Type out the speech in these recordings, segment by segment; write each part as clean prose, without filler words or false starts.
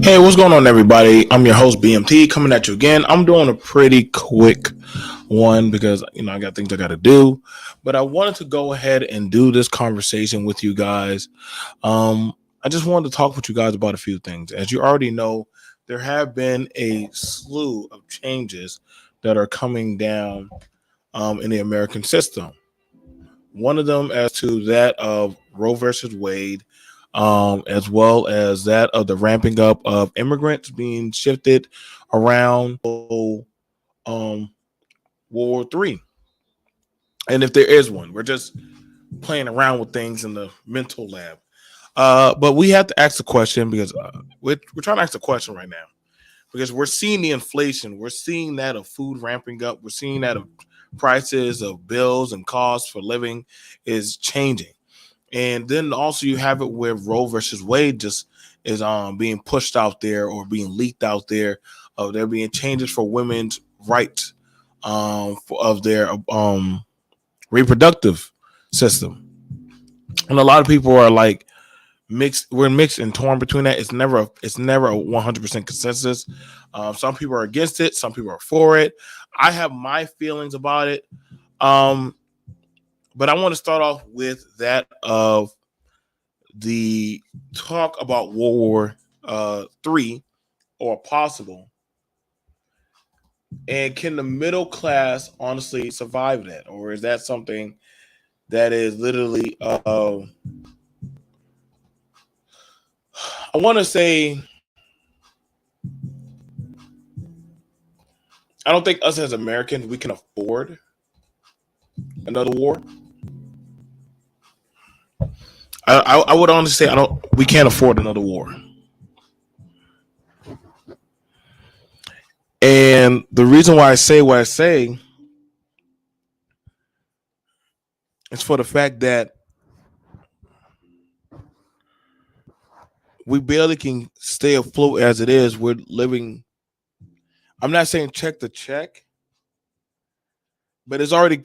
Hey, what's going on, everybody? I'm your host, BMT, coming at you again. I'm doing a pretty quick one because, I got things I got to do. But I wanted to go ahead and do this conversation with you guys. I just wanted to talk with you guys about a few things. As you already know, there have been a slew of changes that are coming down in the American system. One of them as to that of Roe versus Wade, as well as that of the ramping up of immigrants being shifted around World War III. And if there is one, we're just playing around with things in the mental lab. But we have to ask the question because we're trying to ask the question right now because we're seeing the inflation. We're seeing that of food ramping up. We're seeing that of prices of bills and costs for living is changing. And then also you have it where Roe versus Wade just is being pushed out there or being leaked out there. There being changes for women's rights of their reproductive system. And a lot of people are like mixed. We're mixed and torn between that. It's never a 100% consensus. Some people are against it. Some people are for it. I have my feelings about it. But I want to start off with that of the talk about World War III or possible. And can the middle class honestly survive that? Or is that something that is literally, I want to say, I don't think us as Americans, we can afford another war. I would honestly say we can't afford another war. And the reason why I say what I say is for the fact that we barely can stay afloat as it is. We're living, I'm not saying check to check, but it's already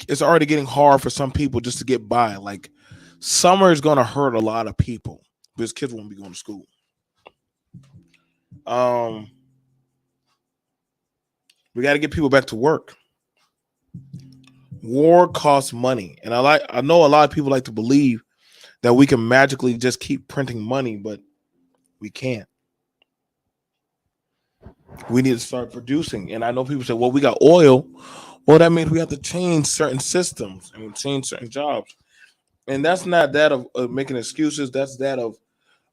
getting hard for some people just to get by. Like summer is gonna hurt a lot of people because kids won't be going to school. Um, we got to get people back to work. War costs money, and I know a lot of people like to believe that we can magically just keep printing money, but we can't. We need to start producing. And I know people say, "Well, we got oil." Well, that means we have to change certain systems and change certain jobs. And that's not that of making excuses. That's that of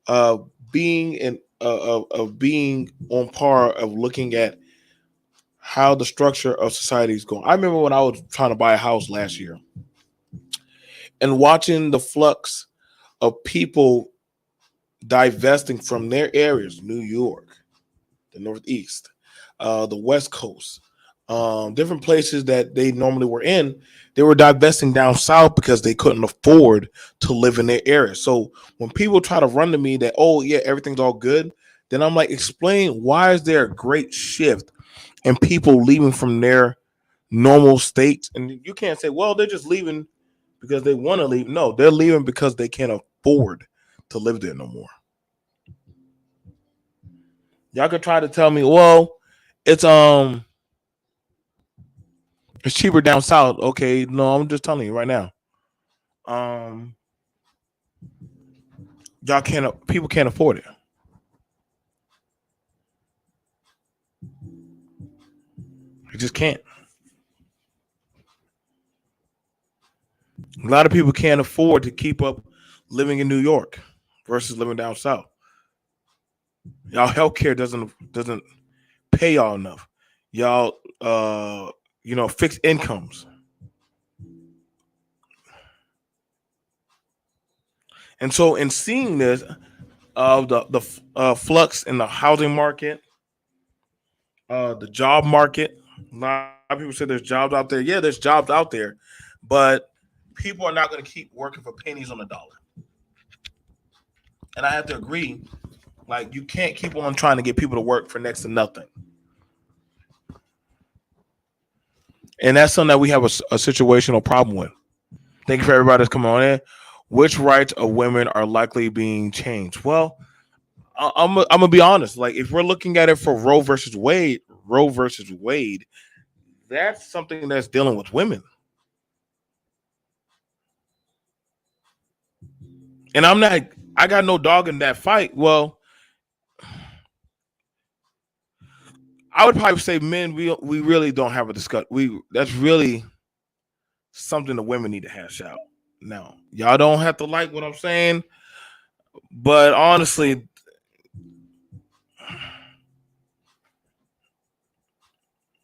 uh, being in of being on par of looking at how the structure of society is going. I remember when I was trying to buy a house last year and watching the flux of people divesting from their areas, New York, the Northeast, the West Coast, different places that they normally were in. They were divesting down south because they couldn't afford to live in their area. So when people try to run to me that, oh yeah, everything's all good, then I'm like, explain why is there a great shift in people leaving from their normal states? And you can't say, well, they're just leaving because they want to leave. No, they're leaving because they can't afford to live there no more. Y'all could try to tell me, well, it's it's cheaper down south. Okay, no, I'm just telling you right now. Um, y'all can't. People can't afford it. They just can't. A lot of people can't afford to keep up living in New York versus living down south. Y'all healthcare doesn't pay y'all enough. Y'all fixed incomes. And so in seeing this of the flux in the housing market, the job market, a lot of people say there's jobs out there. Yeah, there's jobs out there, but people are not going to keep working for pennies on the dollar. And I have to agree. Like you can't keep on trying to get people to work for next to nothing. And that's something that we have a situational problem with. Thank you for everybody that's coming on in. Which rights of women are likely being changed? Well, I'm gonna be honest. Like if we're looking at it for Roe versus Wade, that's something that's dealing with women. And I got no dog in that fight. Well, I would probably say men. We really don't have a discuss. We That's really something the women need to hash out. Now, y'all don't have to like what I'm saying, but honestly,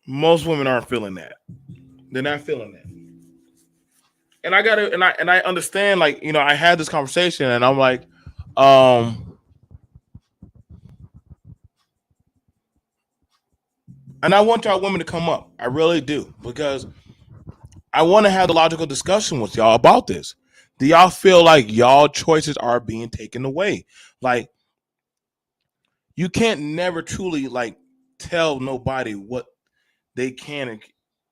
most women aren't feeling that. They're not feeling that. And I gotta and I understand, like, I had this conversation and I'm like, um, and I want y'all women to come up. I really do, because I want to have the logical discussion with y'all about this. Do y'all feel like y'all choices are being taken away? Like you can't never truly like tell nobody what they can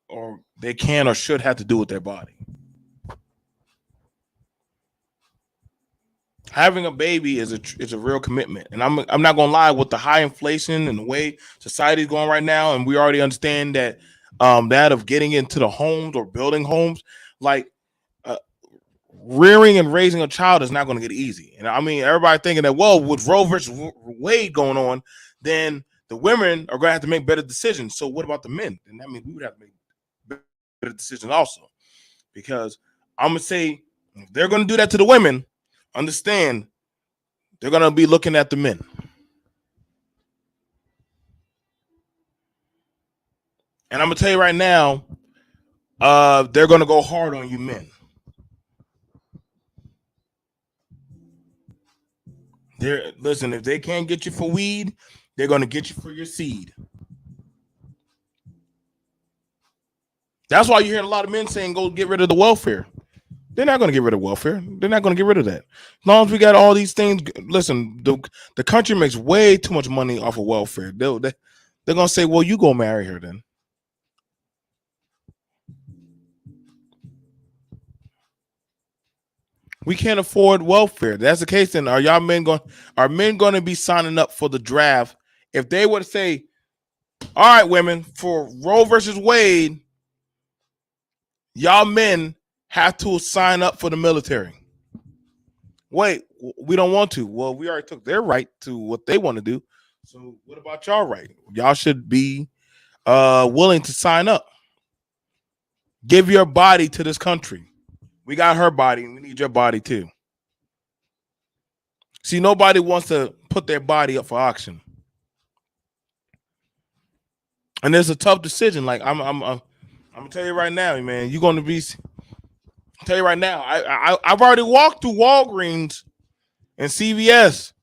or they can or should have to do with their body. Having a baby is a real commitment, and I'm not gonna lie, with the high inflation and the way society's going right now, and we already understand that that of getting into the homes or building homes, like uh, rearing and raising a child is not going to get easy. And I mean, everybody thinking that, well, with Roe versus Wade going on, then the women are going to have to make better decisions. So what about the men? And I mean, we would have to make better decisions also, because I'm gonna say if they're going to do that to the women, understand they're going to be looking at the men. And I'm gonna tell you right now, they're going to go hard on you men. Listen, if they can't get you for weed, they're going to get you for your seed. That's why you're hearing a lot of men saying, "Go get rid of the welfare." They're not going to get rid of welfare. They're not going to get rid of that. As long as we got all these things, listen, the country makes way too much money off of welfare. They're going to say, well, you go marry her then. We can't afford welfare. That's the case. Then are men going to be signing up for the draft if they were to say, all right, women, for Roe versus Wade, y'all men have to sign up for the military. Wait, we don't want to. Well, we already took their right to what they want to do. So what about y'all right? Y'all should be willing to sign up. Give your body to this country. We got her body, and we need your body too. See, nobody wants to put their body up for auction, and it's a tough decision. Like I'm gonna tell you right now, man. You're gonna be. I'll tell you right now. I've already walked through Walgreens and CVS.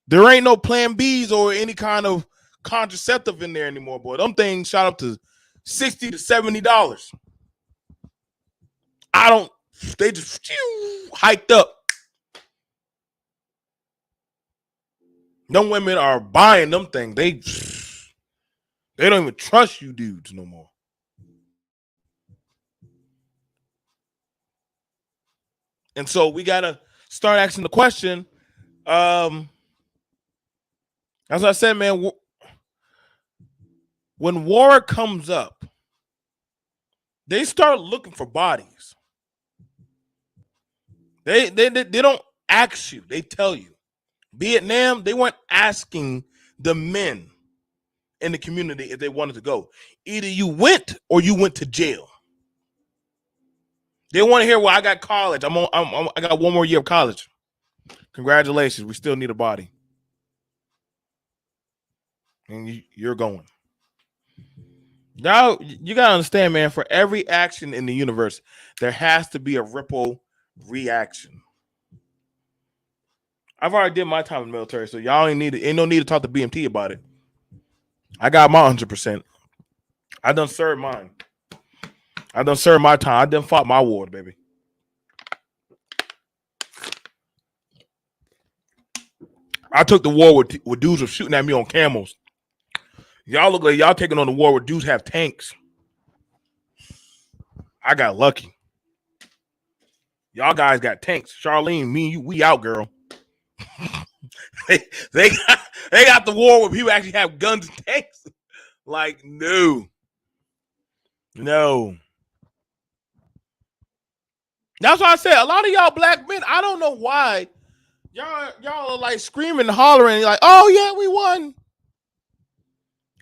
There ain't no Plan Bs or any kind of contraceptive in there anymore, boy. Them things shot up to $60 to $70. I don't. They just hiked up. Them women are buying them things. They don't even trust you dudes no more. And so we gotta start asking the question. As I said, man, when war comes up, they start looking for bodies. They don't ask you. They tell you. Vietnam, they weren't asking the men in the community if they wanted to go. Either you went or you went to jail. They want to hear, well, I got college. I got one more year of college. Congratulations. We still need a body. And you're going. Now, you got to understand, man, for every action in the universe, there has to be a ripple reaction. I've already did my time in the military, so y'all ain't no need to talk to BMT about it. I got my 100%. I done served mine. I done served my time. I done fought my war, baby. I took the war with dudes were shooting at me on camels. Y'all look like y'all taking on the war where dudes have tanks. I got lucky. Y'all guys got tanks. Charlene, me and you, we out, girl. they got the war where people actually have guns and tanks. Like, no. That's why I said a lot of y'all black men, I don't know why. Y'all are like screaming and hollering, like, oh yeah, we won.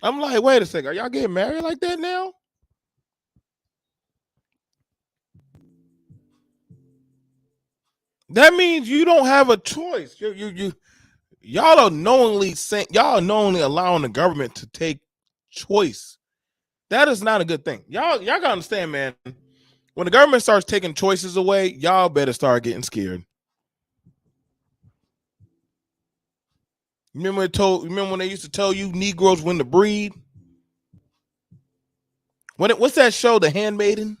I'm like, wait a second, are y'all getting married like that now? That means you don't have a choice. Y'all are knowingly allowing the government to take choice. That is not a good thing. Y'all gotta understand, man. When the government starts taking choices away, y'all better start getting scared. Remember when they used to tell you Negroes when to breed? What's that show, The Handmaiden?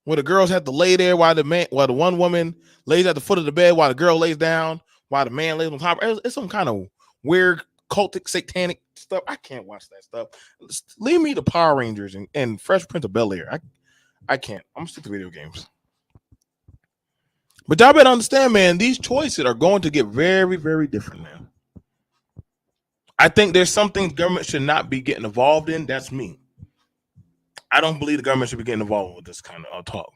Where the girls have to lay there while the one woman lays at the foot of the bed while the girl lays down, while the man lays on top. It's some kind of weird cultic satanic stuff. I can't watch that stuff. Leave me the Power Rangers and Fresh Prince of Bel-Air. I can't. I'm gonna stick to video games. But y'all better understand, man, these choices are going to get very, very different now. I think there's some things government should not be getting involved in. That's me. I don't believe the government should be getting involved with this kind of talk.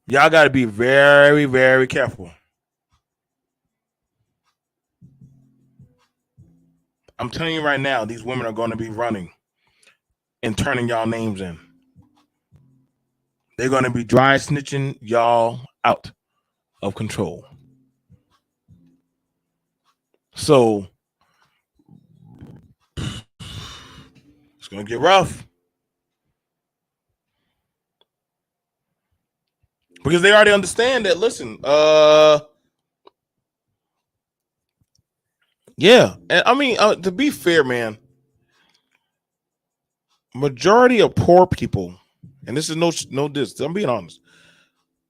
Y'all got to be very, very careful. I'm telling you right now, these women are going to be running and turning y'all names in. They're going to be dry snitching y'all out of control. So it's going to get rough. Because they already understand that, listen, yeah. And I mean, to be fair, man, majority of poor people, and this is no this, I'm being honest.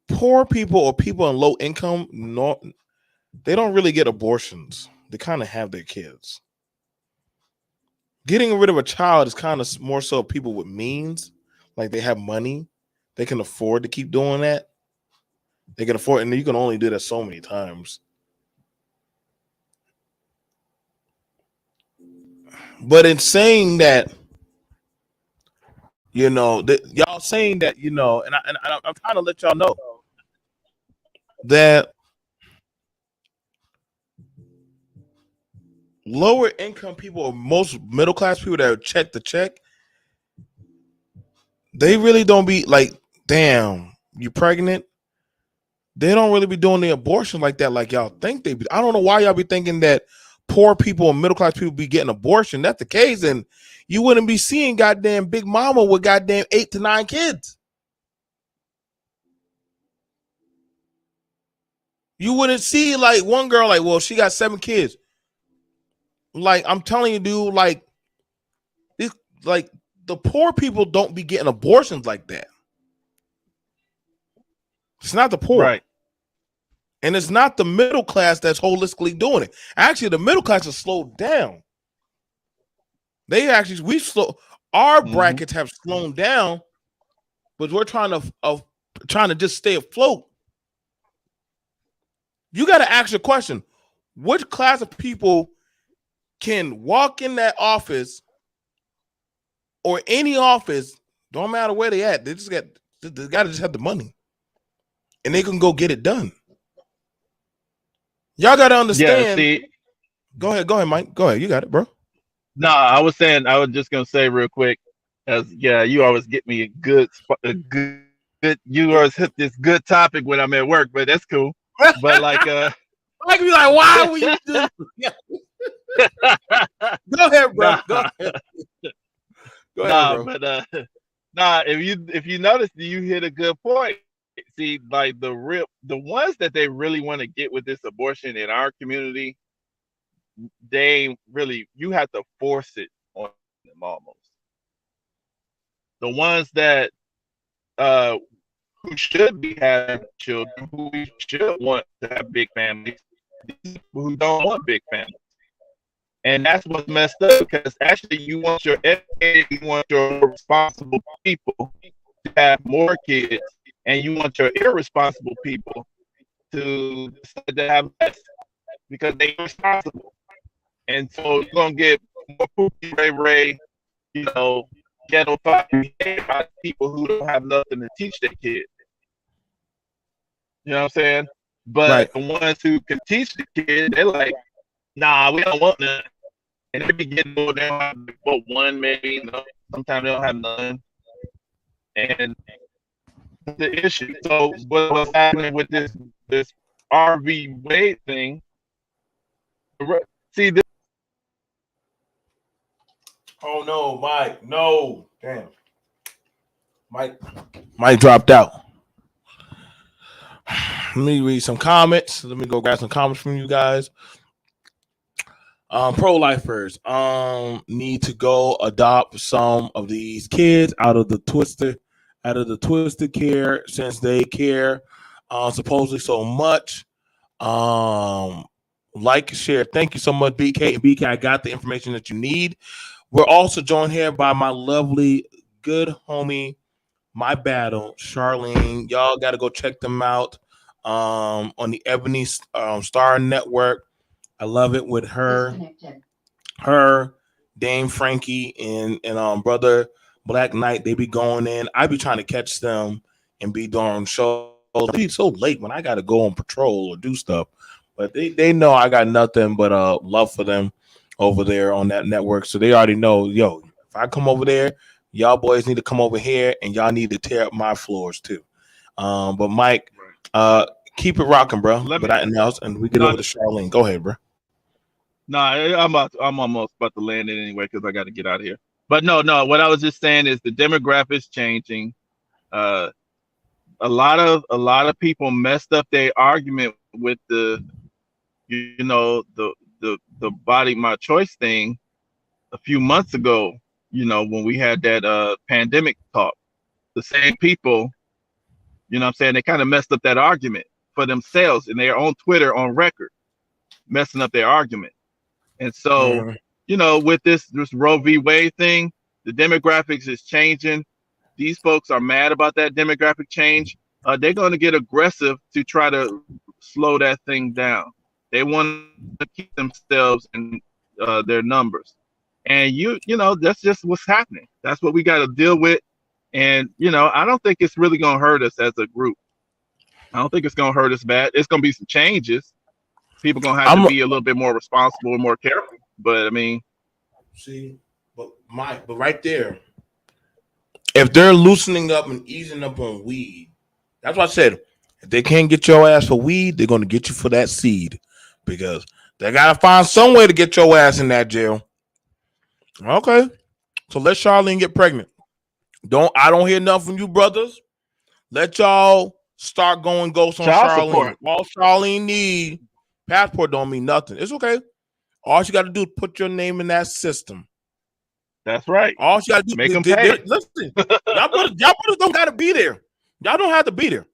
Poor people or people in low income, they don't really get abortions. They kind of have their kids. Getting rid of a child is kind of more so people with means, like they have money They can afford to keep doing that. They can afford, and you can only do that so many times. But in saying that, y'all saying that, I'm trying to let y'all know that lower income people or most middle class people that check the check, they really don't be like, damn, you pregnant? They don't really be doing the abortion like that, like y'all think they be. I don't know why y'all be thinking that poor people and middle class people be getting abortion. That's the case, and you wouldn't be seeing goddamn Big Mama with goddamn 8 to 9 kids. You wouldn't see like one girl like, well, she got 7 kids. Like I'm telling you, dude, like this, like the poor people don't be getting abortions like that. It's not the poor. Right. And it's not the middle class that's holistically doing it. Actually, the middle class has slowed down. Our brackets have slowed down, but we're trying to just stay afloat. You got to ask your question: which class of people can walk in that office or any office? Don't matter where they at. They got to just have the money, and they can go get it done. Y'all got to understand. Yeah. See. Go ahead, Mike. Go ahead. You got it, bro. No, I was just gonna say real quick, you always get me you always hit this good topic when I'm at work, but that's cool. But like I can be like, why would you do Go ahead, bro. Go ahead. Go ahead, bro. But if you notice, you hit a good point. See, like the ones that they really want to get with this abortion in our community, they really, you have to force it on them almost. The ones that who should be having children, who we should want to have big families, who don't want big families. And that's what's messed up, because actually you want your educated, you want your responsible people to have more kids, and you want your irresponsible people to decide to have less because they're irresponsible. And so you're gonna get more poopy ray, ghetto thought by people who don't have nothing to teach their kids. You know what I'm saying? But The ones who can teach the kids, they're like, nah, we don't want none. And they be getting more than one, maybe. Sometimes they don't have none. And the issue. So what's happening with this RV Wade thing? See this. Oh no, Mike! No, damn, Mike dropped out. Let me read some comments. Let me go grab some comments from you guys. Pro-lifers need to go adopt some of these kids out of the twisted care, since they care supposedly so much. Like, share. Thank you so much, BK. And BK, I got the information that you need. We're also joined here by my lovely, good homie, My Battle, Charlene. Y'all got to go check them out on the Ebony Star Network. I love it with her, Dame Frankie, and brother Black Knight. They be going in. I be trying to catch them and be doing shows. Be so late when I got to go on patrol or do stuff, but they know I got nothing but love for them over there on that network. So they already know, yo, if I come over there, y'all boys need to come over here, and y'all need to tear up my floors too. But Mike, keep it rocking, bro. And we get over to Charlene. Go ahead, bro. I'm almost about to land it anyway because I got to get out of here. But no. What I was just saying is the demographics changing. A lot of people messed up their argument with the body my choice thing a few months ago. When we had that pandemic talk, the same people, what I'm saying, they kind of messed up that argument for themselves in their own Twitter on record, messing up their argument. And so, with this Roe v. Wade thing, the demographics is changing. these folks are mad about that demographic change, they're going to get aggressive to try to slow that thing down. They want to keep themselves in their numbers, and that's just what's happening. That's what we got to deal with. And I don't think it's really going to hurt us as a group. I don't think it's going to hurt us bad. It's going to be some changes. People going to have to I'm be a little bit more responsible and more careful. But I mean, see, but right there, if they're loosening up and easing up on weed, that's what I said. If they can't get your ass for weed, they're gonna get you for that seed, because they gotta find some way to get your ass in that jail. Okay, so let Charlene get pregnant. I don't hear nothing from you brothers. Let y'all start going ghost on child Charlene. support. All Charlene need, passport don't mean nothing. It's okay. All she got to do is put your name in that system. That's right. All she got to Make do, them pay. listen, y'all brothers don't got to be there. Y'all don't have to be there.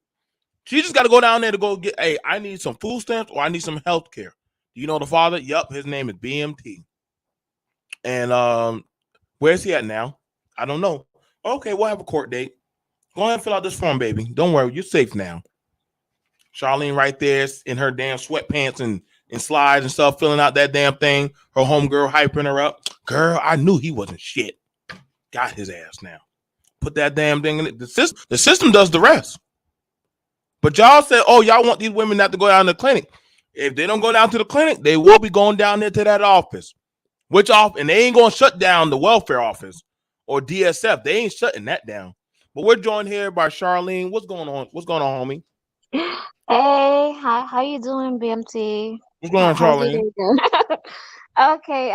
She just got to go down there to go get, hey, I need some food stamps or I need some health care. Do you know the father? Yep, his name is BMT. And where's he at now? I don't know. Okay, we'll have a court date. Go ahead and fill out this form, baby. Don't worry, you're safe now. Charlene right there in her damn sweatpants and slides and stuff, filling out that damn thing. Her homegirl hyping her up. Girl, I knew he wasn't shit. Got his ass now. Put that damn thing in it. The system does the rest. But y'all said, oh, y'all want these women not to go down to the clinic. If they don't go down to the clinic, they will be going down there to that office. Which office? And they ain't going to shut down the welfare office or DSF. They ain't shutting that down. But we're joined here by Charlene. What's going on? What's going on, homie? Hey, how you doing, BMT? What's going on, How's your Charlene? day going? Okay,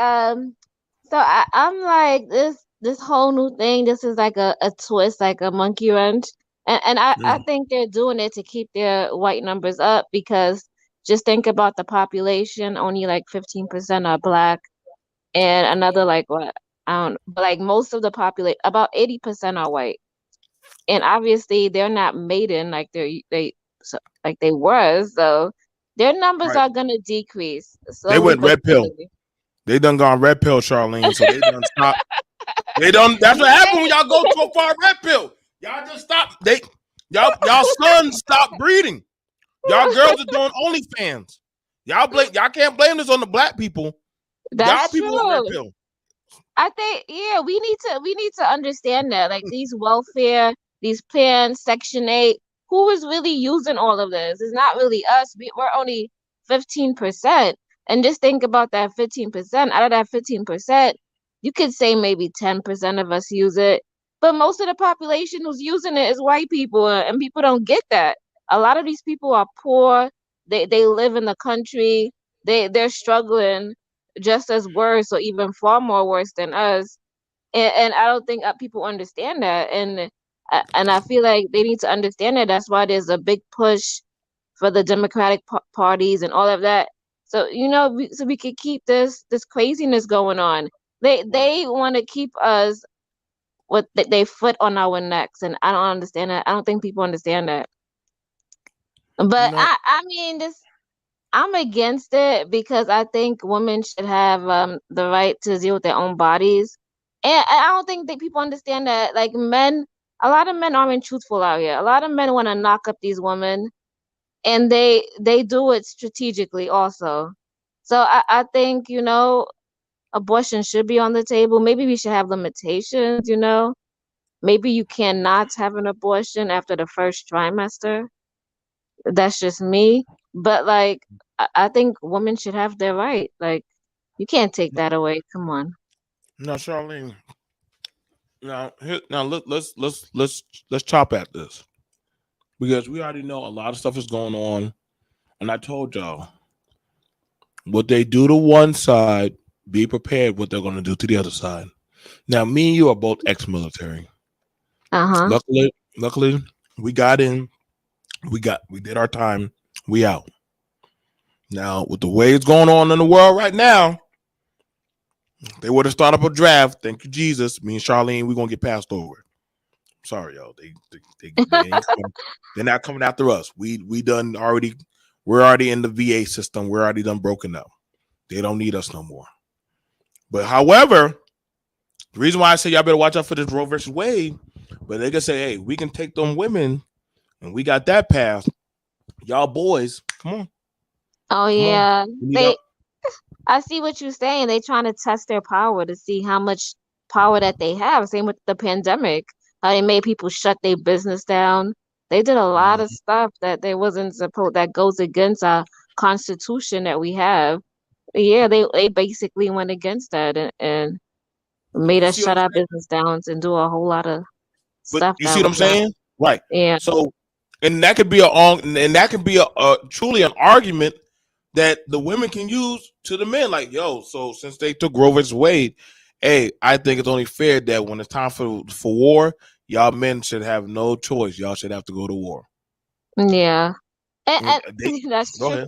so I'm like this whole new thing. This is like a twist, like a monkey wrench, and I Mm. think they're doing it to keep their white numbers up because just think about the population. Only like 15% are black, and another like what I don't, but like most of the population, about 80% are white, and obviously they're not maiden like like they were, so their numbers Right. are gonna decrease They slowly went but red pill. steadily. They done gone red pill, Charlene. So they done stop. They done. That's what happened when y'all go so far red pill. Y'all just stop. Y'all sons stop breeding. Y'all girls are doing OnlyFans. Y'all can't blame this on the black people. Y'all That's people went red true. pill. I think yeah, we need to understand that like these welfare, these plans, Section 8, who is really using all of this? It's not really us. We're only 15%. And just think about that 15%. Out of that 15%, you could say maybe 10% of us use it. But most of the population who's using it is white people, and people don't get that. A lot of these people are poor. They live in the country. They're struggling just as worse or even far more worse than us. And I don't think people understand that. And I feel like they need to understand that. That's why there's a big push for the Democratic parties and all of that. So so we could keep this craziness going on. Right. They want to keep us with they foot on our necks, and I don't understand that. I don't think people understand that. You But know. I mean this. I'm against it because I think women should have the right to deal with their own bodies, and I don't think that people understand that. Like men, a lot of men aren't truthful out here. A lot of men want to knock up these women, and they do it strategically also. So I think abortion should be on the table. Maybe we should have limitations. Maybe you cannot have an abortion after the first trimester. That's just me. But like I think women should have their right. Like you can't take that away. Come on. No, Charlene. Now let's chop at this, because we already know a lot of stuff is going on, and I told y'all what they do to one side, be prepared what they're going to do to the other side. Now, me and you are both ex-military. Uh-huh. Luckily, we got in. We did our time. We out. Now, with the way it's going on in the world right now, they would have started up a draft. Thank you, Jesus. Me and Charlene, we're gonna get passed over. Sorry, y'all. They ain't coming. They're not coming after us. We done already. We're already in the VA system. We're already done broken up. They don't need us no more. But however, the reason why I say y'all better watch out for this Roe versus Wade, But they can say, hey, we can take them women and we got that path. Y'all boys, Oh come on. yeah, We need they. y'all. I see what you're saying. They trying to test their power to see how much power that they have. Same with the pandemic, how they made people shut their business down. They did a lot of Mhm. stuff that they wasn't supposed that goes against our constitution that we have. Yeah, they basically went against that and made You us see what shut I'm our saying? business down and do a whole lot of But stuff you see that what was I'm not. saying? Right. Yeah, So, and that could be and that can be a truly an argument that the women can use to the men. Like, yo, so since they took Roe versus Wade, hey, I think it's only fair that when it's time for war, y'all men should have no choice. Y'all should have to go to war. yeah, And they and that's go true. ahead.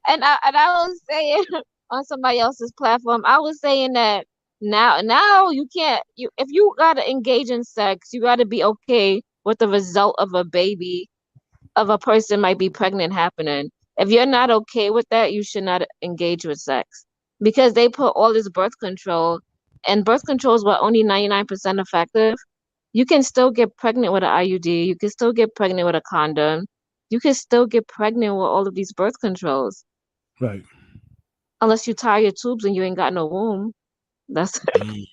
And I was saying on somebody else's platform, I was saying that now you can't you if you gotta engage in sex, you gotta be okay with the result of a baby of a person might be pregnant happening. If you're not okay with that, you should not engage with sex because they put all this birth control, and birth controls were only 99% effective. You can still get pregnant with an IUD. You can still get pregnant with a condom. You can still get pregnant with all of these birth controls Right. unless you tie your tubes and you ain't got no womb. That's Mm.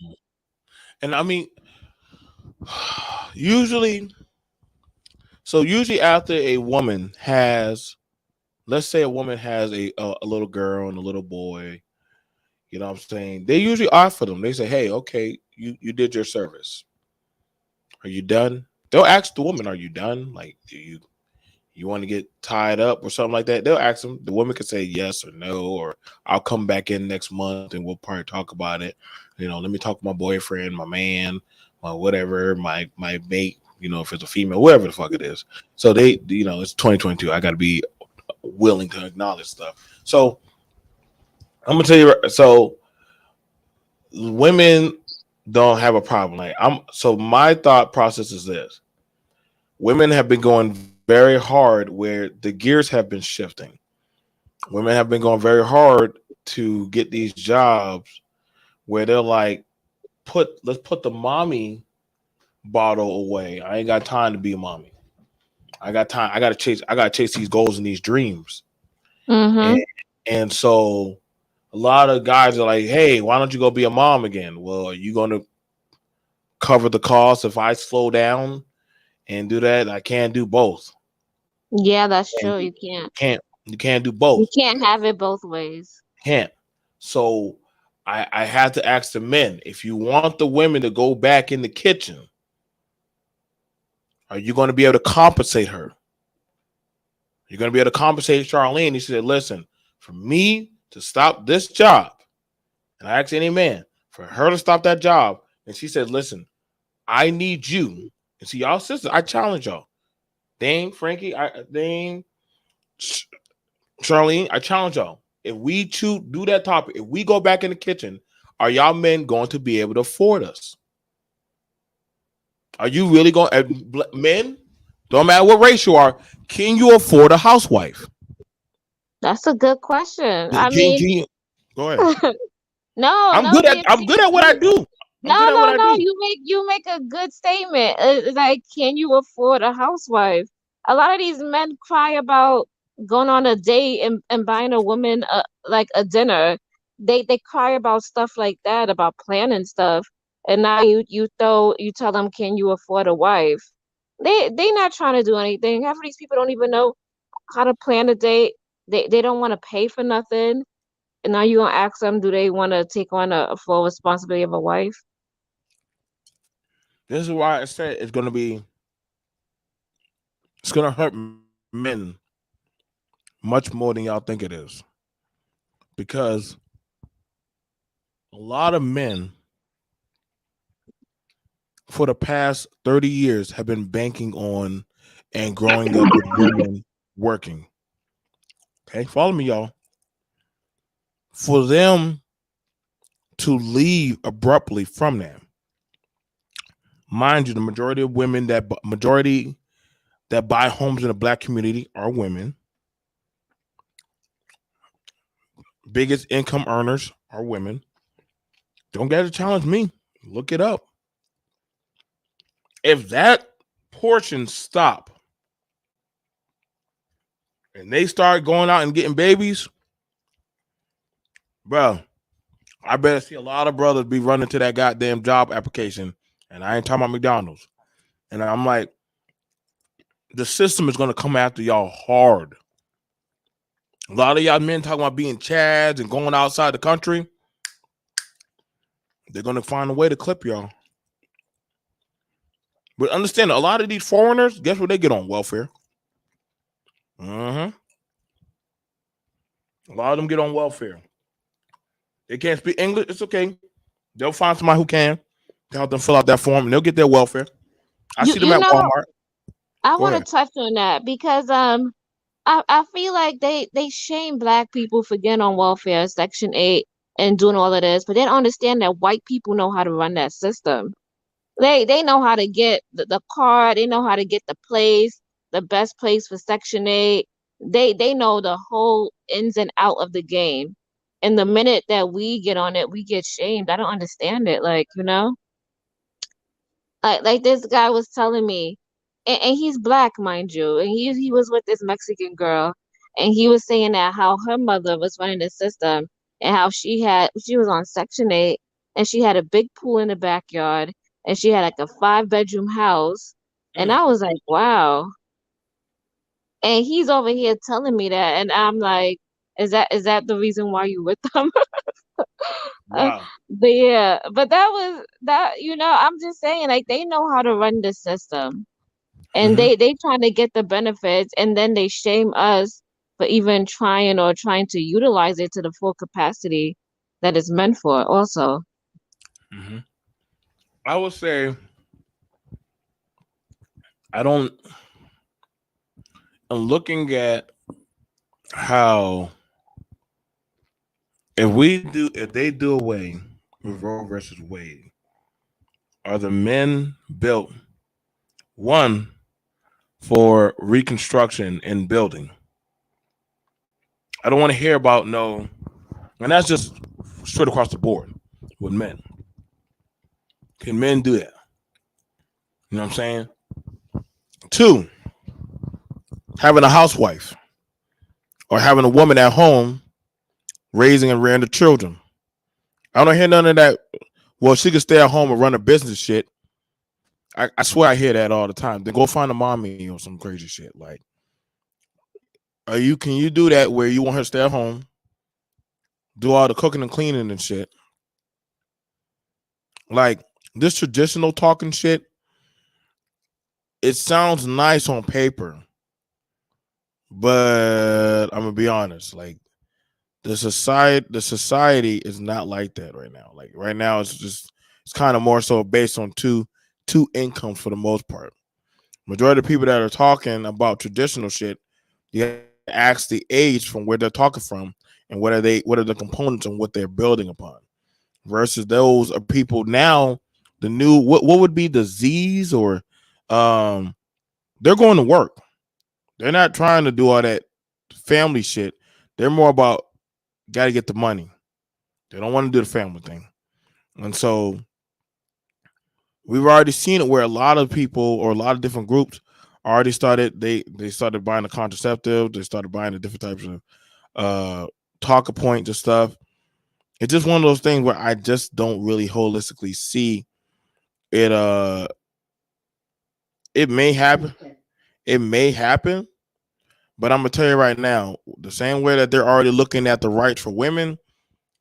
And I mean, usually, usually after a woman has, let's say a woman has a little girl and a little boy. You know what I'm saying? They usually offer them. They say, hey, okay, you did your service. Are you done? They'll ask the woman, are you done? Like, do you want to get tied up or something like that? They'll ask them. The woman could say yes or no, or I'll come back in next month and we'll probably talk about it. Let me talk to my boyfriend, my man, my whatever, my mate, if it's a female, whatever the fuck it is. So it's 2022. I got to be willing to acknowledge stuff. So I'm gonna tell you. So women don't have a problem. Like so my thought process is this: women have been going very hard where the gears have been shifting. Women have been going very hard to get these jobs where they're like, let's put the mommy bottle away. I ain't got time to be a mommy. I got time. I gotta chase these goals and these dreams. And mm-hmm. and so a lot of guys are like, hey, why don't you go be a mom again? Well, are you gonna cover the cost if I slow down and do that? I can't do both. Yeah, that's And true. you You can't. you can't do You both. can't have it both ways. Can't. So I had to ask the men, if you want the women to go back in the kitchen, are you going to be able to compensate her? You're going to be able to compensate Charlene. He said, listen, for me to stop this job, and I asked any man, for her to stop that job, and she said, listen, I need you. And see, y'all sisters, I challenge y'all. Dame, Frankie, Dame, Charlene, I challenge y'all. If we do that topic, if we go back in the kitchen, are y'all men going to be able to afford us? Are you really going? Men, don't matter what race you are, can you afford a housewife? That's a good question. I Can mean, you? Go ahead. no, I'm good BMT, at what I you do. I'm good no, at what no, I no. do. You make a good statement. Like, can you afford a housewife? A lot of these men cry about going on a date and buying a woman like a dinner. They cry about stuff like that, about planning stuff. And now you tell them, can you afford a wife? They not trying to do anything. Half of these people don't even know how to plan a date. They don't want to pay for nothing. And now you gonna ask them, do they want to take on a full responsibility of a wife? This is why I said it's gonna hurt men much more than y'all think it is, because a lot of men for the past 30 years have been banking on and growing up with women working. Okay, follow me, y'all. For them to leave abruptly from that, mind you, the majority that buy homes in the black community are women. Biggest income earners are women. Don't get to challenge me. Look it up. If that portion stop and they start going out and getting babies, bro, I better see a lot of brothers be running to that goddamn job application. And I ain't talking about McDonald's. And I'm like, the system is going to come after y'all hard. A lot of y'all men talking about being chads and going outside the country. They're going to find a way to clip y'all. But understand, a lot of these foreigners, guess what they get on? Welfare. A lot of them get on welfare. They can't speak English. It's okay. They'll find somebody who can to help them fill out that form, and they'll get their welfare. I see them You at know, Walmart. I Go want to ahead. touch on that because I feel like they shame black people for getting on welfare, Section 8, and doing all of this, but they don't understand that white people know how to run that system. They know how to get the card, they know how to get the place, the best place for Section 8. They know the whole ins and out of the game. And the minute that we get on it, we get shamed. I don't understand it. Like, you know? Like this guy was telling me, and he's black, mind you, and he was with this Mexican girl, and he was saying that how her mother was running the system, and how she was on Section 8, and she had a big pool in the backyard, and she had like a 5 bedroom house, and Mm, I was like, wow. And he's over here telling me that, and I'm like, is that the reason why you with them? Uh, wow. but yeah, but that was that, I'm just saying, like, they know how to run the system, and hmm they trying to get the benefits, and then they shame us for even trying to utilize it to the full capacity that it's meant for also. hmm I would say I don't. I'm looking at how if they do away with Roe versus Wade, are the men built one for reconstruction and building? I don't want to hear about no, and that's just straight across the board with men. Can men do that? You know what I'm saying? Two, having a housewife or having a woman at home raising and rearing the children. I don't hear none of that. Well, she can stay at home and run a business shit. I swear I hear that all the time. Then go find a mommy or some crazy shit. Like, can you do that where you want her to stay at home, do all the cooking and cleaning and shit? Like this traditional talking shit, it sounds nice on paper, but I'm gonna be honest. Like the society is not like that right now. Like right now, it's kind of more so based on two incomes for the most part. Majority of people that are talking about traditional shit, you have to ask the age from where they're talking from and what are the components and what they're building upon. Versus those are people now, the new what would be the Z's or um they're going to work. They're not trying to do all that family shit. They're more about gotta get the money. They don't want to do the family thing. And so we've already seen it where a lot of people or a lot of different groups already started they started buying the contraceptive, they started buying the different types of talker points and stuff. It's just one of those things where I just don't really holistically see it. It may happen. It may happen, but I'm gonna tell you right now, the same way that they're already looking at the rights for women,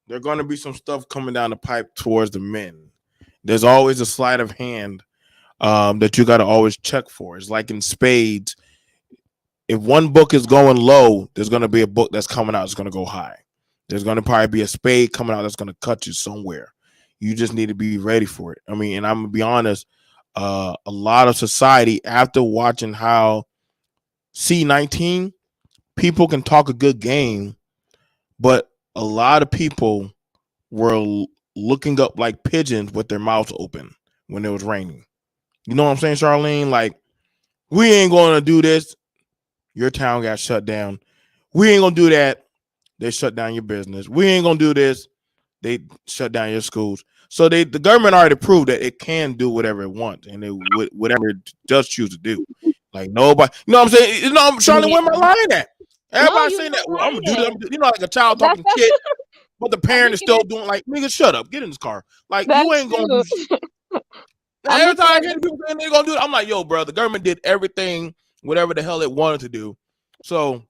there's gonna be some stuff coming down the pipe towards the men. There's always a sleight of hand that you got to always check for. It's like in spades. If one book is going low, there's going to be a book that's coming out that's going to go high. There's going to probably be a spade coming out that's going to cut you somewhere. You just need to be ready for it. I mean, and I'm gonna be honest. A lot of society, after watching how C19, people can talk a good game, but a lot of people were looking up like pigeons with their mouths open when it was raining. You know what I'm saying, Charlene? Like, we ain't going to do this. Your town got shut down. We ain't going to do that. They shut down your business. We ain't going to do this. They shut down your schools. So the government already proved that it can do whatever it wants, and whatever it does choose to do. Like nobody, you know what I'm saying? You know, Charlie, where am I Yeah. lying at? No, Everybody you're saying that, not well, I'm gonna do lying. that. You know, like a child That's talking shit, but the I'm parent is looking still at doing like, nigga, shut up, get in this car. Like you that's ain't gonna do. true. I'm Every time looking I at hear the people saying they're gonna do it, I'm like, yo, bro, the government did everything, whatever the hell it wanted to do. So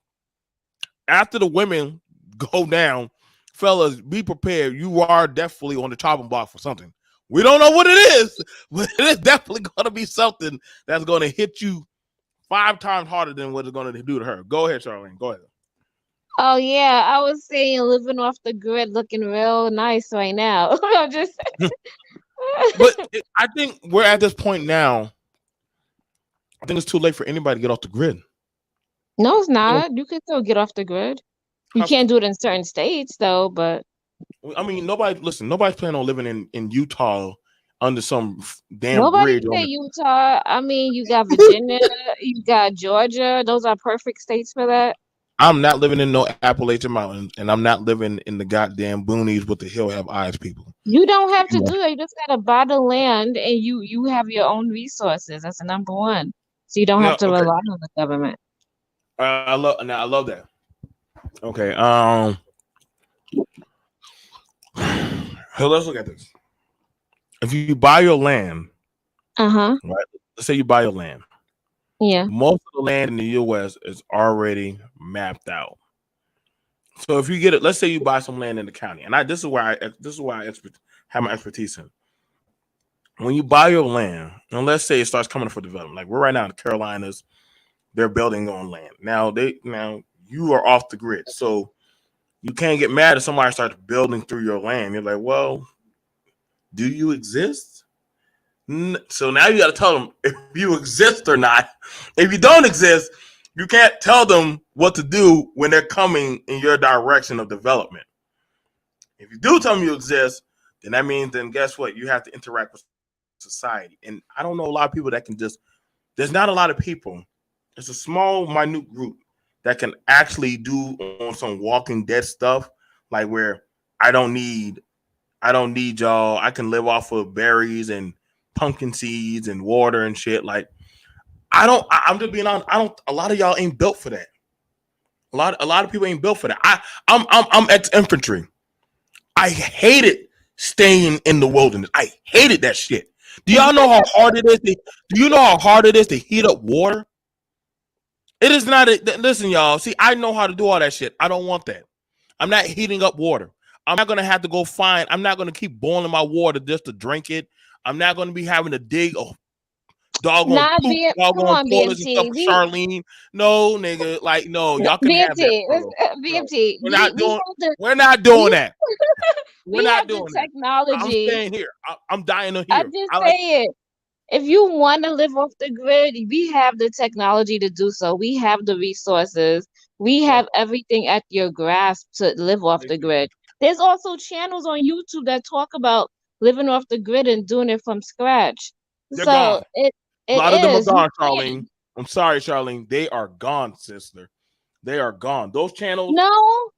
after the women go down, fellas, be prepared. You are definitely on the chopping block for something. We don't know what it is, but it is definitely going to be something that's going to hit you 5 times harder than what it's going to do to her. Go ahead, Charlene. Go ahead. Oh yeah, I was saying living off the grid looking real nice right now. I'm just But I think we're at this point now. I think it's too late for anybody to get off the grid. No, it's You know, not. You can still get off the grid. You how, can't do it in certain states though, but I mean, nobody's planning on living in Utah under some damn nobody bridge on said the. Utah. I mean, you got Virginia, you got Georgia. Those are perfect states for that. I'm not living in no Appalachian Mountains, and I'm not living in the goddamn boonies with the hill have eyes people. You don't have to do that. You just gotta buy the land and you have your own resources. That's the number one. So you don't have No, to okay. rely on the government. I love that. Okay. So let's look at this. If you buy your land, Uh-huh. right? Let's say you buy your land. Yeah. Most of the land in the U.S. is already mapped out. So if you get it, let's say you buy some land in the county, and this is why I have my expertise in. When you buy your land, and let's say it starts coming for development, like we're right now in the Carolinas, they're building on land. Now you are off the grid, so you can't get mad if somebody starts building through your land. You're like, well, do you exist? So now you got to tell them if you exist or not. If you don't exist, you can't tell them what to do when they're coming in your direction of development. If you do tell them you exist, then that means then guess what? You have to interact with society. And I don't know a lot of people that can just. There's not a lot of people. It's a small, minute group that can actually do on some Walking Dead stuff, like where I don't need y'all. I can live off of berries and pumpkin seeds and water and shit. Like I'm just being honest. I don't. A lot of y'all ain't built for that. A lot of people ain't built for that. I'm ex infantry. I hated staying in the wilderness. I hated that shit. Do y'all know how hard it is? Do you know how hard it is to heat up water? It is not. Listen, y'all. See, I know how to do all that shit. I don't want that. I'm not heating up water. I'm not gonna have to go find. I'm not gonna keep boiling my water just to drink it. I'm not gonna be having to dig a doggone Not poop, B come doggone on, toilets and stuff BMT. for Charlene. No, nigga. Like, no, y'all can have that, BMT. bro. No, BMT. we're not We doing. have the We're not doing we that. We're we not have the doing that. I'm technology. staying here. I'm dying on I here. just I like. say it. If you want to live off the grid, we have the technology to do so. We have the resources. We Yeah, have everything at your grasp to live off thank the you. grid. There's also channels on YouTube that talk about living off the grid and doing it from scratch. They're So gone. A it lot of them are is. You gone, Charlene. can. I'm sorry, Charlene. They are gone, sister. They are gone. Those channels, No,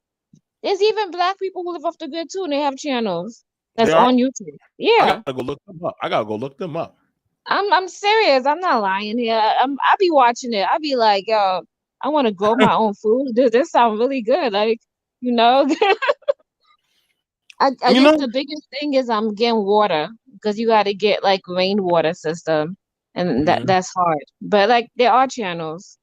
there's even black people who live off the grid too, and they have channels they that's are. on YouTube. I Yeah. gotta go look them up. I gotta go look them up. I'm serious. I'm not lying here. I be watching it. I be like, yo, I want to grow my own food. This sounds really good. Like, you know, I You guess know. the biggest thing is I'm getting water because you got to get like rainwater system, and Mm-hmm. that's hard. But like, there are channels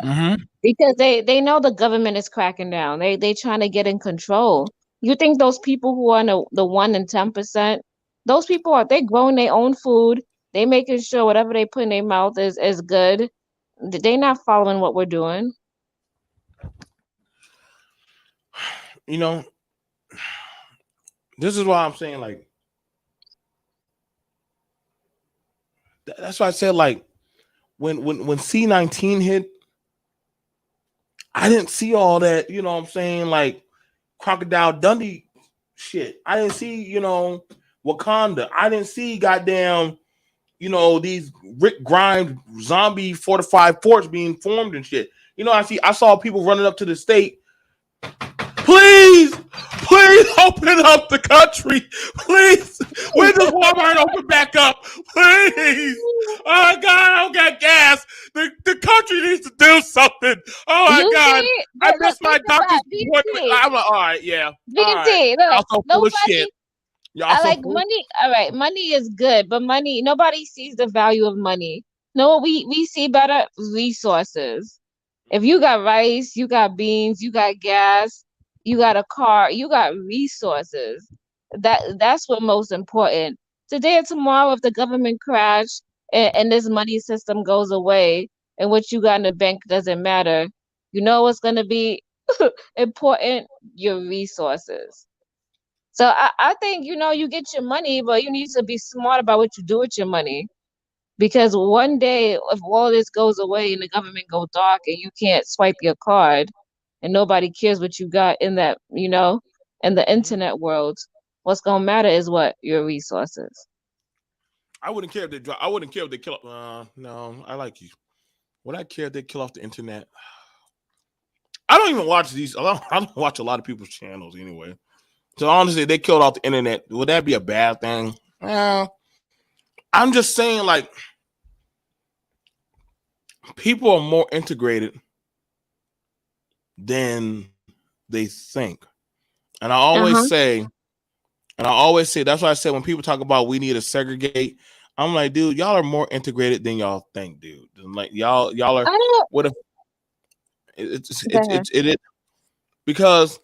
Mm-hmm. because they know the government is cracking down. They trying to get in control. You think those people who are the 1 and 10%, those people are they growing their own food. They making sure whatever they put in their mouth is good. They not following what we're doing. You know, this is why I'm saying like that's why I said like when C-19 hit, I didn't see all that. You know what I'm saying, like Crocodile Dundee shit. I didn't see Wakanda. I didn't see goddamn these Rick Grimes zombie fortified forts being formed and shit. I saw people running up to the state Please, please open up the country. Please. When does Walmart open back up? Please. Oh my God, I don't got gas. The country needs to do something. Oh my You God. see, I but look, missed think my doctor's about appointment. BT. I'm like, all right, yeah. All right. BT, look, Y'all so full of shit. nobody. Y'all I so like full of money. All right, money is good, but money. Nobody sees the value of money. No, we see better resources. If you got rice, you got beans, you got gas, you got a car, you got resources. That's what most important. Today or tomorrow, if the government crash and this money system goes away and what you got in the bank doesn't matter, you know what's gonna be important? Your resources. So I think, you get your money, but you need to be smart about what you do with your money. Because one day, if all this goes away and the government go dark and you can't swipe your card and nobody cares what you got in that, in the Mhm. internet world, what's gonna matter is what? Your resources. I wouldn't care if they drop. I wouldn't care if they kill. No, I like you. Would I care if they kill off the internet? I don't even watch these. I don't watch a lot of people's channels anyway. So honestly, if they killed off the internet. Would that be a bad thing? I'm just saying, like, people are more integrated than they think. And Uh-huh. I always say, that's why I said when people talk about we need to segregate, I'm like, dude, y'all are more integrated than y'all think, dude. And like y'all are I don't what if it's go it's ahead. it's it, it because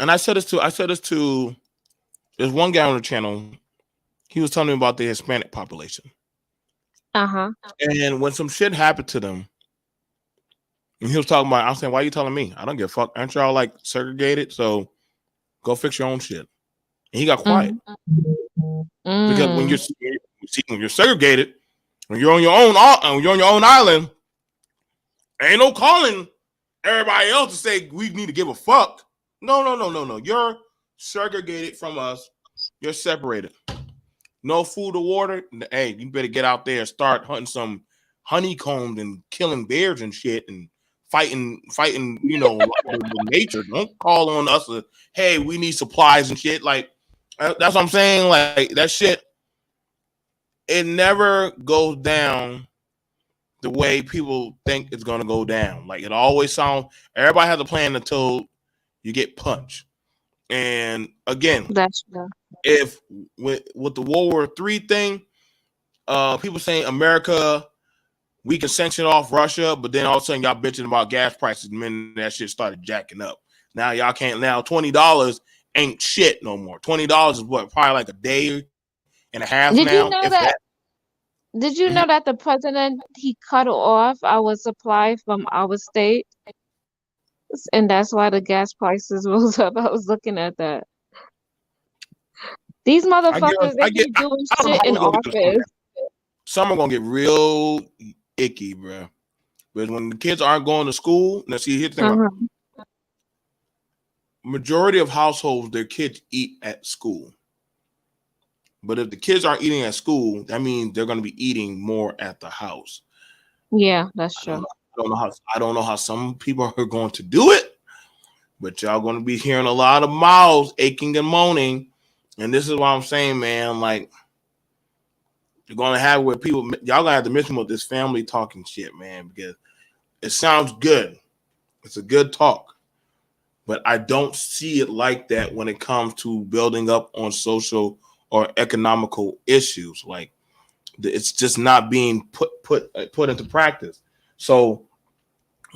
and I said this to there's one guy on the channel, he was telling me about the Hispanic population. Uh-huh. And when some shit happened to them, and he was talking about, I'm saying, why are you telling me? I don't give a fuck. Aren't y'all like segregated? So go fix your own shit. And he got quiet. Mm. Because Mm. when you're segregated, when you're on your own island, ain't no calling everybody else to say we need to give a fuck. No. You're segregated from us. You're separated. No food or water. Hey, you better get out there and start hunting some honeycombs and killing bears and shit and fighting, nature. Don't call on us. Hey, we need supplies and shit. Like, that's what I'm saying. Like, that shit, it never goes down the way people think it's gonna go down. Like, it always sounds. Everybody has a plan until you get punched. And again, That's true. if with the World War III thing, people saying America, we can sanction off Russia, but then all of a sudden y'all bitching about gas prices. The minute that shit started jacking up, now y'all can't. Now $20 ain't shit no more. $20 is what, probably like a day and a half Did you now, know if that that. did you Mhm. know that the president he cut off our supply from our state? And that's why the gas prices rose up. I was looking at that. These motherfuckers, they be doing I don't know shit how in we gonna get this summer. office. Summer gonna get real icky, bro. Because when the kids aren't going to school, now see, here's the thing about Uh-huh. majority of households, their kids eat at school. But if the kids aren't eating at school, that means they're going to be eating more at the house. Yeah, that's I don't true. know. I don't know how some people are going to do it, but y'all going to be hearing a lot of mouths aching and moaning. And this is what I'm saying, man. Like, you're going to have where people, y'all going to have to miss me with this family talking shit, man, because it sounds good. It's a good talk. But I don't see it like that when it comes to building up on social or economical issues. Like, it's just not being put into practice. So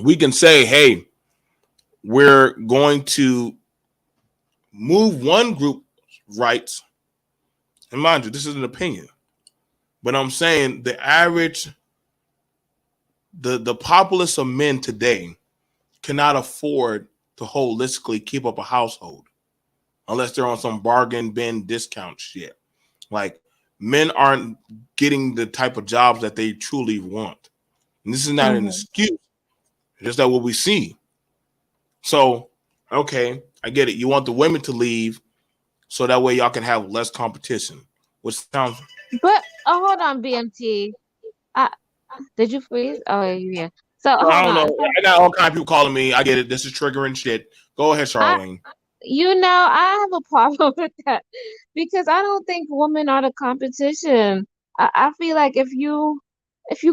we can say, hey, we're going to move one group rights, and mind you, this is an opinion, but I'm saying the average, the populace of men today cannot afford to holistically keep up a household unless they're on some bargain bin discount shit. Like, men aren't getting the type of jobs that they truly want. And this is not an Hmm. excuse. It's just that what we see. So, okay, I get it. You want the women to leave so that way y'all can have less competition, which sounds. But hold on, BMT. Did you freeze? Oh yeah. So I hold don't know. on. I got all kinds of people calling me. I get it. This is triggering shit. Go ahead, I, Charlene. I have a problem with that because I don't think women are the competition. I feel like if you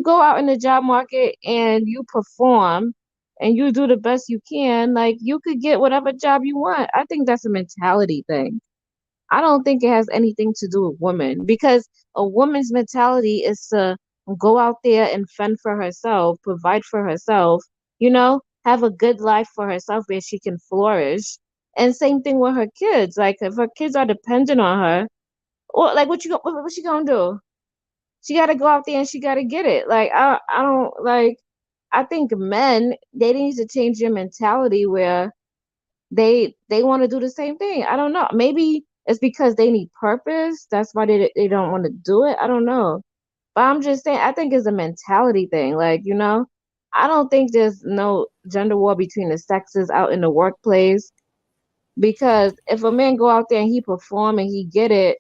go out in the job market and you perform and you do the best you can, like you could get whatever job you want. I think that's a mentality thing. I don't think it has anything to do with women because a woman's mentality is to go out there and fend for herself, provide for herself, have a good life for herself where she can flourish. And same thing with her kids. Like if her kids are dependent on her, or like what she gonna do? She gotta go out there and she gotta get it. Like I don't like I think men they need to change their mentality where they want to do the same thing. I don't know. Maybe it's because they need purpose. That's why they don't want to do it. I don't know. But I'm just saying, I think it's a mentality thing. Like, I don't think there's no gender war between the sexes out in the workplace because if a man go out there and he perform and he get it,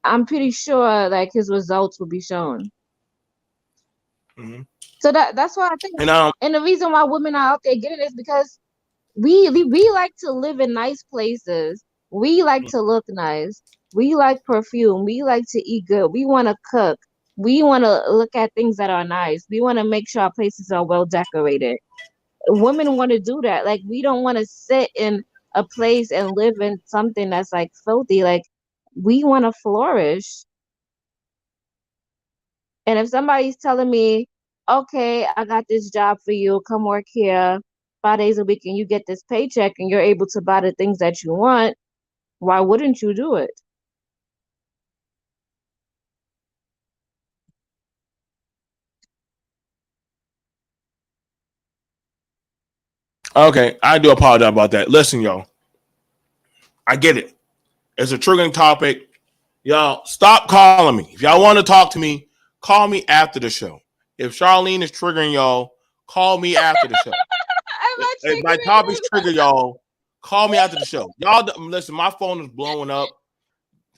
I'm pretty sure like his results will be shown. Mm-hmm. So that's why I think, And and the reason why women are out there getting it is because we like to live in nice places. We like to look nice. We like perfume. We like to eat good. We want to cook. We want to look at things that are nice. We want to make sure our places are well decorated. Women want to do that. Like we don't want to sit in a place and live in something that's like filthy. Like we want to flourish. And if somebody's telling me, okay, I got this job for you, come work here 5 days a week and you get this paycheck and you're able to buy the things that you want, why wouldn't you do it? okay, I do apologize about that. Listen, y'all, I get it. It's a triggering topic. Y'all, stop calling me. If y'all want to talk to me, call me after the show. If Charlene is triggering y'all, call me after the show. I'm not If my topics triggering trigger y'all, call me after the show. Y'all, listen, my phone is blowing up.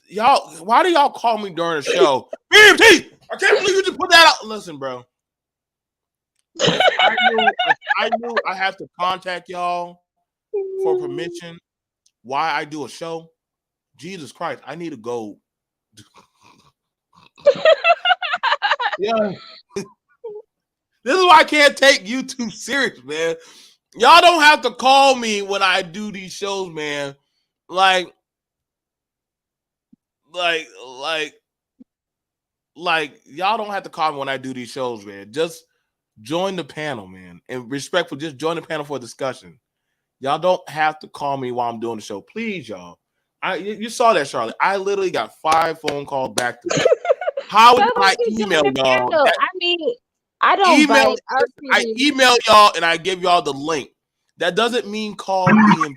Y'all, why do y'all call me during the show? BMT, I can't believe you just put that out. Listen, bro. If I knew I have to contact y'all for him. permission why I do a show, Jesus Christ, I need to go. Yeah. This is why I can't take YouTube serious, man. Y'all don't have to call me when I do these shows, man. Like, like, like, y'all don't have to call me when I do these shows, man. Just join the panel, man. And respectful, just join the panel for a discussion. Y'all don't have to call me while I'm doing the show. Please, y'all. You saw that, Charlotte. I literally got 5 phone calls back to back. How did I Somebody email join the y'all? panel. I mean, I don't Email. bite. I I really. email y'all and I give y'all the link. That doesn't mean call BMP.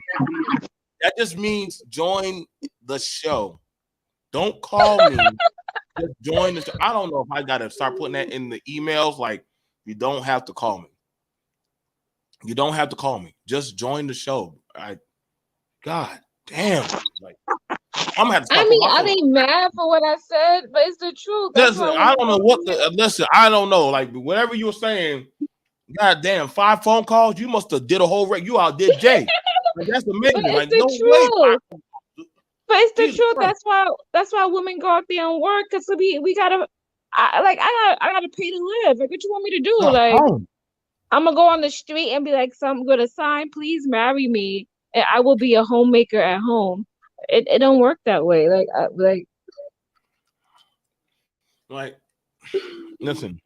That just means join the show. Don't call me. Just join the show. I don't know if I gotta start putting that in the emails. Like, you don't have to call me. You don't have to call me. Just join the show. God damn. Like, I'm gonna have to I start putting mean, my I phone. ain't mad for what I said, but it's the truth. That's Listen, why I women don't know go what through it. the listen. I don't know. Like whatever you were saying. God damn, 5 phone calls. You must have did a whole rec. You outdid Jay. Like, that's But amazing. it's Like the no way. truth. But it's the Jesus truth. Christ. That's why women go out there and work because we gotta. I gotta pay to live. Like, what you want me to do? Like, Oh, I'm gonna go on the street and be like, some with a sign, please marry me, and I will be a homemaker at home. It don't work that way. like listen.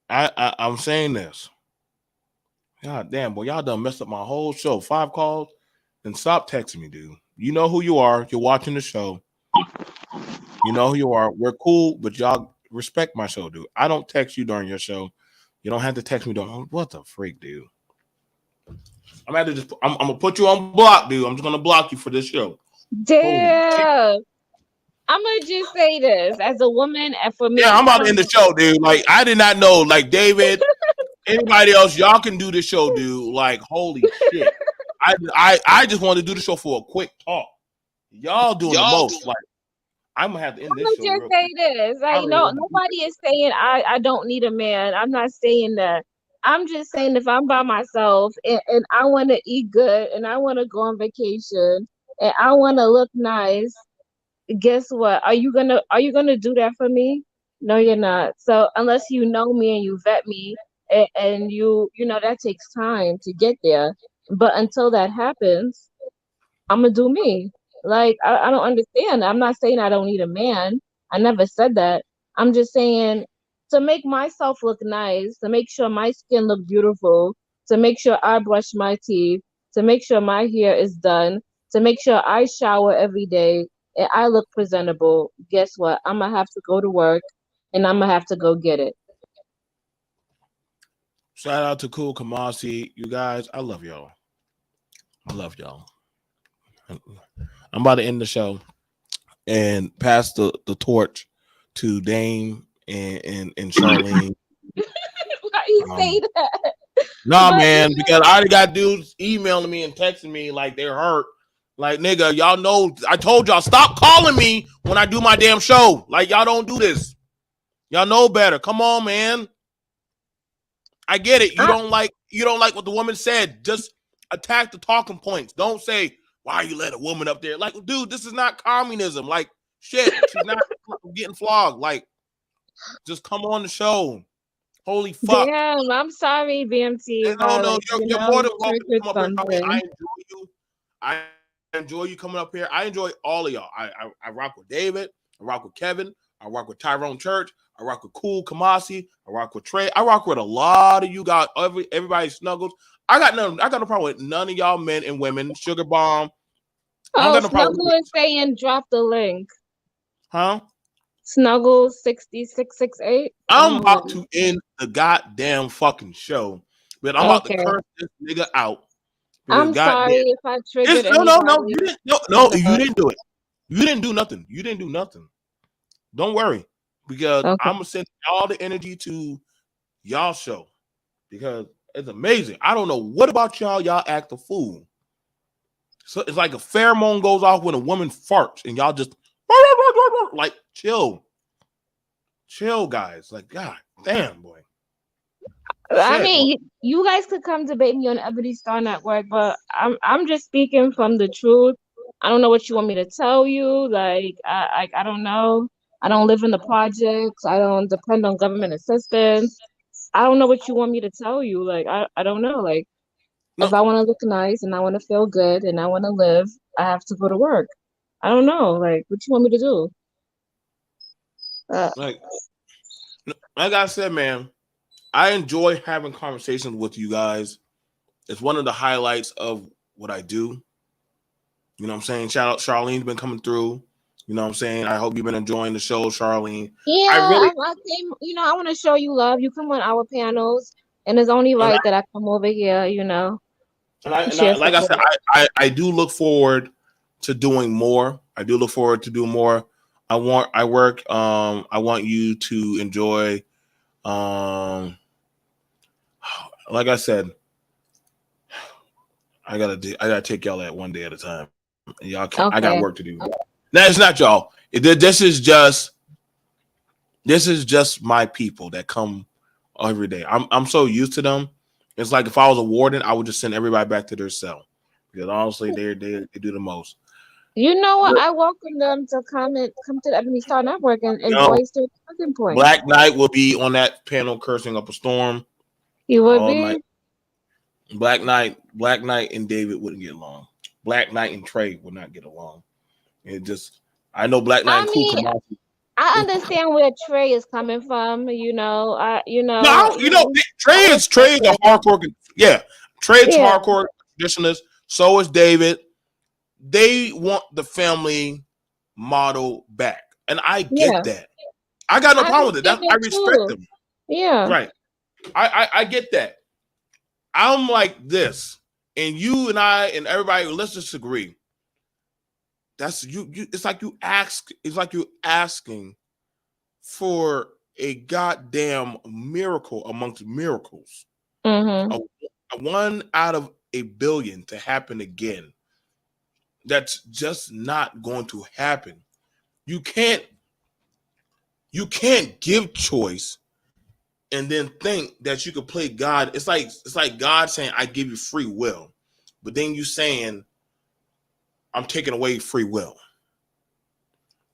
I'm saying this. God damn, boy, y'all done messed up my whole show. 5 calls, and stop texting me, dude. You know who you are. You're watching the show. You know who you are. We're cool, but y'all respect my show, dude. I don't text you during your show. You don't have to text me during. What the freak, dude? I'm gonna just. I'm gonna put you on block, dude. I'm just gonna block you for this show. Holy shit. Damn. I'm gonna just say this as a woman, and for Yeah, me, I'm I about to don't end the know. show, dude. Like, I did not know. Like, David, anybody else, y'all can do this show, dude. Like, holy shit. I just wanted to do the show for a quick talk. Y'all doing the most. Like, I'm gonna have to end I'm this gonna show just real say quick. this. I Like, don't even no, want to do nobody is saying I don't need a man. I'm not saying that. I'm just saying, if I'm by myself and I want to eat good and I want to go on vacation and I want to look nice, guess what? Are you gonna do that for me? No, you're not. So unless you know me and you vet me and you know that takes time to get there. But until that happens, I'm gonna do me. Like I don't understand. I'm not saying I don't need a man. I never said that. I'm just saying to make myself look nice, to make sure my skin look beautiful, to make sure I brush my teeth, to make sure my hair is done, to make sure I shower every day and I look presentable. Guess what? I'm gonna have to go to work and I'm gonna have to go get it. Shout out to Cool Kamasi. You guys, I love y'all. I love y'all. I'm about to end the show and pass the torch to Dame and Charlene. Why you say that? Nah, But man, because I already got dudes emailing me and texting me like they're hurt. Like, nigga, y'all know I told y'all stop calling me when I do my damn show. Like, y'all don't do this. Y'all know better. Come on, man. I get it. You I, don't like what the woman said. Just attack the talking points. Don't say why you let a woman up there. Like, dude, this is not communism. Like, shit, she's not getting flogged. Like, just come on the show. Holy fuck. damn, I'm sorry, BMT, if I No, like, you're more than welcome to triggered come up here. I something. enjoy you. I enjoy you coming up here. I enjoy all of y'all. I rock with David. I rock with Kevin. I rock with Tyrone Church. I rock with Cool Kamasi. I rock with Trey. I rock with a lot of you guys. Everybody snuggles. I got no problem with none of y'all men and women. Sugar Bomb. I don't Oh, got no problem Snuggle with is saying drop the link. huh? Snuggle 6668. I don't I'm know what about that is. to end the goddamn fucking show. But I'm about to Okay. curse this nigga out. Because I'm goddamn. sorry if I triggered It's no. anybody. You didn't. You No. You know. didn't do it. You didn't do nothing. You didn't do nothing. Don't worry, because Okay. I'm gonna send all the energy to y'all show because it's amazing. I don't know what about y'all. Y'all act a fool. So it's like a pheromone goes off when a woman farts, and y'all just like chill, guys. Like, god damn, boy, I shit, boy. mean, you guys could come debate me on Ebony Star Network, but I'm just speaking from the truth. I don't know what you want me to tell you. I don't know. I don't live in the projects. I don't depend on government assistance. I don't know what you want me to tell you. I don't know. Like, No, if I want to look nice and I want to feel good and I want to live, I have to go to work. I don't know. Like, what you want me to do? Uh, like like I said, man, I enjoy having conversations with you guys. It's one of the highlights of what I do. You know what I'm saying? Shout out Charlene's been coming through. You know what I'm saying? I hope you've been enjoying the show, Charlene. I yeah, really I came. I want to show you love. You come on our panels, and it's only and right that I come over here. I Share like I said, support. I do look forward to doing more. I do look forward to doing more. I want you to enjoy um like I said, I gotta take y'all at one day at a time. Y'all can I got Okay. work to do. Now it's not y'all. This is just my people that come every day. I'm so used to them. It's like if I was a warden, I would just send everybody back to their cell because honestly, they do the most. You know what? But, I welcome them to come to the Ebony Star Network you and know, voice their talking points. Black Knight will be on that panel cursing up a storm You would all night. be. Black Knight, and David wouldn't get along. Black Knight and Trey would not get along. It just, I know Black Knight I and Cool mean, Kamasi. I understand where Trey is coming from. No, Trey is a hardcore. Yeah, Trey's Yeah, hardcore traditionalist. So is David. They want the family model back, and I get yeah. that. I got no I problem with it. understand I that respect too. them. Yeah. Right. I get that. I'm like this, and you and I and everybody. Let's just agree. That's you. It's like you ask. It's like you asking for a goddamn miracle amongst miracles. Mhm. A one out of a billion to happen again. That's just not going to happen. You can't give choice and then think that you could play God. It's like God saying, I give you free will. But then you saying, I'm taking away free will.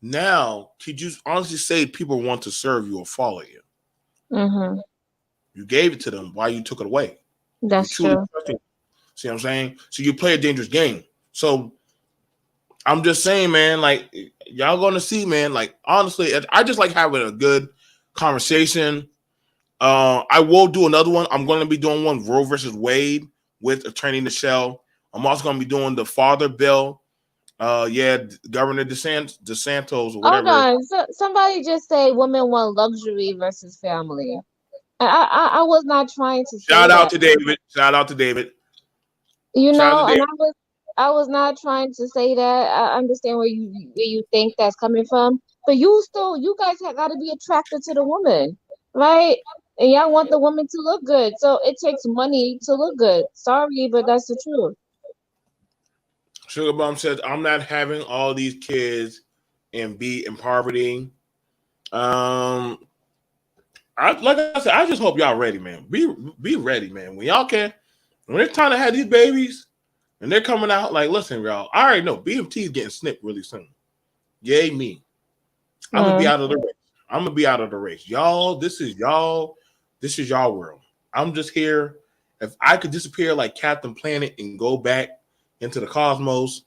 Now, could you honestly say people want to serve you or follow you? Mm-hmm. You gave it to them. Why you took it away? You That's truly true. trusted. See what I'm saying? So you play a dangerous game. So I'm just saying, man, like y'all gonna see, man. Like honestly, I just like having a good conversation. I will do another one. I'm gonna be doing one Roe versus Wade with Attorney Michelle. I'm also gonna be doing the father bill. Yeah, Governor DeSantos or Hold whatever. on. So, somebody just say women want luxury versus family. I was not trying to say Shout out that. to David. Shout out to David. You Shout out to know, and David. I was not trying to say that. I understand where you think that's coming from, but you guys have got to be attracted to the woman, right? And y'all want the woman to look good, so it takes money to look good. Sorry, but that's the truth. Sugar Bomb says, I'm not having all these kids and be in poverty. Um, like I said, I just hope y'all ready, man. Be ready, man. When it's time to have these babies and they're coming out, like, listen, y'all, I already know BMT is getting snipped really soon. Yay, me. I'm gonna be Mm. out of the race. I'm gonna be out of the race. Y'all, this is y'all world. I'm just here. If I could disappear like Captain Planet and go back into the cosmos,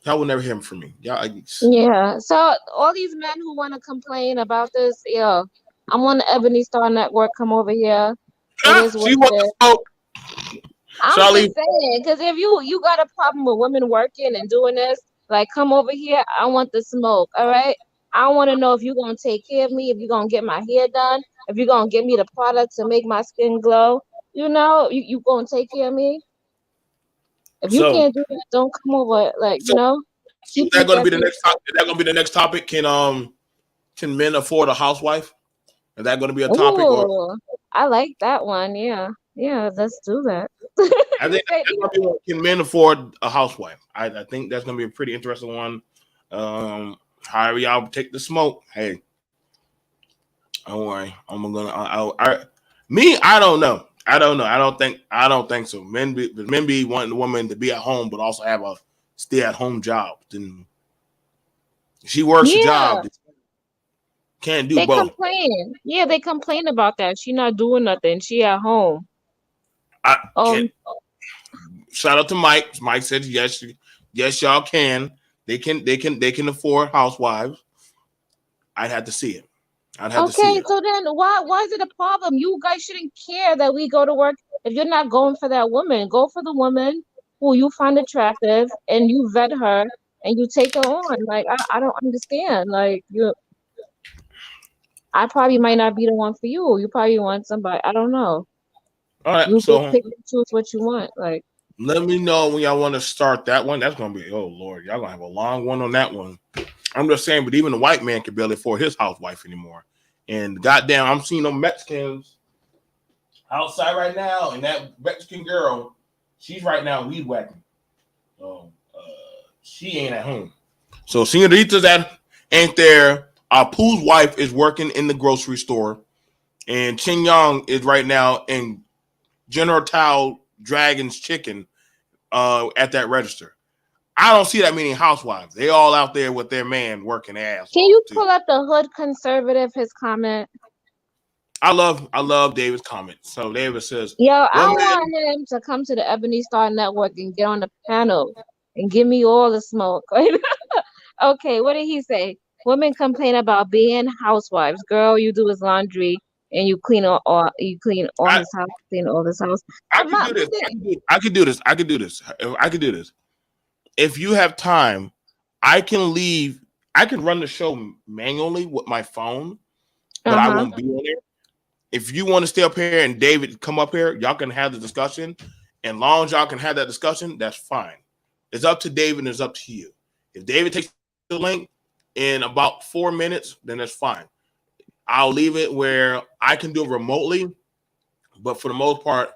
y'all will never hear from me. Y'all, Yeah. So all these men who want to complain about this, yeah, I'm on the Ebony Star Network. Come over here. It is what she it wants to is. smoke. I'm Charlie, just saying, because if you got a problem with women working and doing this, like come over here. I want the smoke. All right. I want to know if you're gonna take care of me, if you're gonna get my hair done, if you're gonna give me the product to make my skin glow. You know, you gonna take care of me. If you so can't do that, don't come over. Like, so so is keep that it going to that be the to next topic? Is that going to be the next topic? Can men afford a housewife? Is that going to be a topic, or Oh, I like that one. Yeah. Yeah, let's do that. I think Say it that's going to be can men afford a housewife? I think that's going to be a pretty interesting one. However y'all take the smoke, hey, don't worry. I don't know. I don't know. I don't think so. Men be wanting the woman to be at home, but also have a stay at home job. Then she works a yeah, job. Can't do they both. complain. Yeah, they complain about that. She not doing nothing. She at home. I can't. Um, Shout out to Mike. Mike said yes, yes, y'all can. They can afford housewives. I'd have to see it. I'd have to see okay, it. so then why is it a problem? You guys shouldn't care that we go to work. If you're not going for that woman, go for the woman who you find attractive and you vet her and you take her on. Like I don't understand. Like I probably might not be the one for you. You probably want somebody. I don't know. All right, You just so pick and choose what you want. Like, let me know when y'all want to start that one. That's gonna be, oh Lord, y'all gonna have a long one on that one. I'm just saying, but even the white man can barely afford his housewife anymore. And goddamn, I'm seeing them Mexicans outside right now, and that Mexican girl, she's right now weed whacking. So she ain't at home. So Senorita's ain't there. Pooh's wife is working in the grocery store, and Ching Yong is right now in General Tao Dragon's Chicken at that register. I don't see that many housewives. They all out there with their man working their ass can off you too. pull up the hood conservative his comment? I love David's comment. So David says, Yo, I women, want him to come to the Ebony Star Network and get on the panel and give me all the smoke. Okay, what did he say? Women complain about being housewives. Girl, you do his laundry and you clean all I, his house, clean all his house. I I'm could not do this. thinking, I could do this. I could do this. I could do this. If you have time, I can leave. I can run the show manually with my phone, but I uh-huh. won't be on there. If you want to stay up here and David come up here, y'all can have the discussion. And long as y'all can have that discussion, that's fine. It's up to David and it's up to you. If David takes the link in about 4 minutes, then that's fine. I'll leave it where I can do it remotely, but for the most part,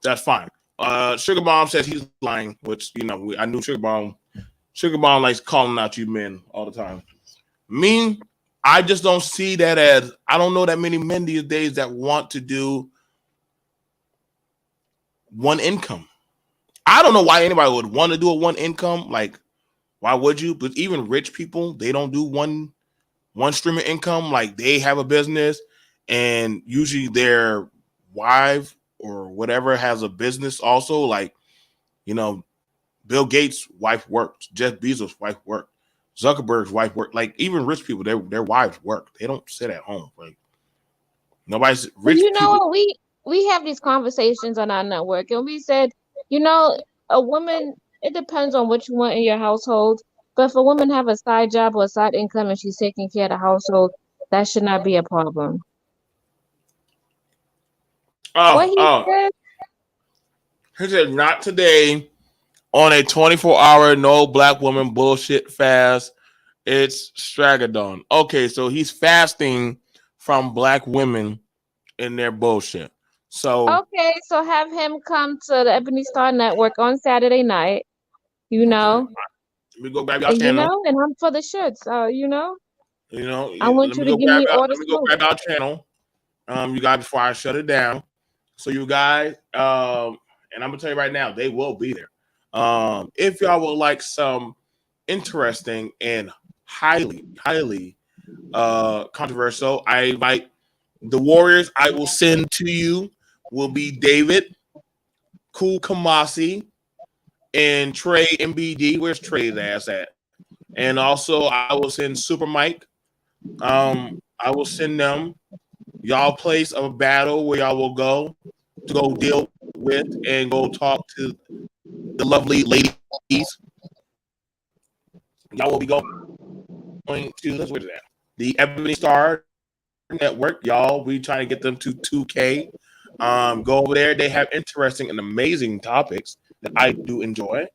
that's fine. Sugar Bomb says he's lying, which I knew Sugar Bomb likes calling out you men all the time. Me, I just don't see that as, I don't know that many men these days that want to do one income. I don't know why anybody would want to do a one income. Like, why would you? But even rich people, they don't do one stream of income. Like, they have a business, and usually their wife or whatever has a business also. Like, you know, Bill Gates' wife works, Jeff Bezos' wife worked, Zuckerberg's wife worked. Like, even rich people, their wives work. They don't sit at home. Like, nobody's But rich you know people. what? We have these conversations on our network, and we said, you know, a woman. It depends on what you want in your household. But if a woman have a side job or a side income and she's taking care of the household, that should not be a problem. What Oh, he oh, said? he said not today on a 24-hour no black woman bullshit fast. It's Stragadon. Okay, so he's fasting from black women in their bullshit. So Okay, so have him come to the Ebony Star Network on Saturday night. You okay, know, let me go grab y'all and channel. I'm for the shirts. You know, You know, I want let you me to go give grab me y'all. all the Let me go smoke. grab y'all channel. You guys, before I shut it down. So you guys, and I'm gonna tell you right now, they will be there. If y'all would like some interesting and highly controversial, I invite the Warriors. I will send to you will be David, Cool Kamasi, and Trey MBD. Where's Trey's ass at? And also, I will send Super Mike. I will send them y'all place of a battle where y'all will go to go deal with and go talk to the lovely ladies. Y'all will be going to where's that? The Ebony Star Network. Y'all, we trying to get them to 2K. Go over there. They have interesting and amazing topics that I do enjoy.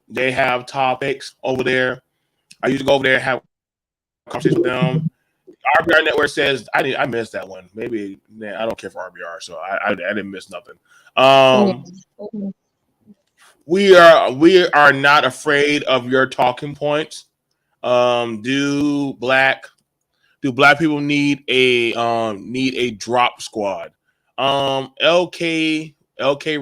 They have topics over there. I usually go over there and have conversations with them. RBR Network says I missed that one. Maybe I don't care for RBR, so I didn't miss nothing. Um, Yes. we are not afraid of your talking points. Do black people need a drop squad? LK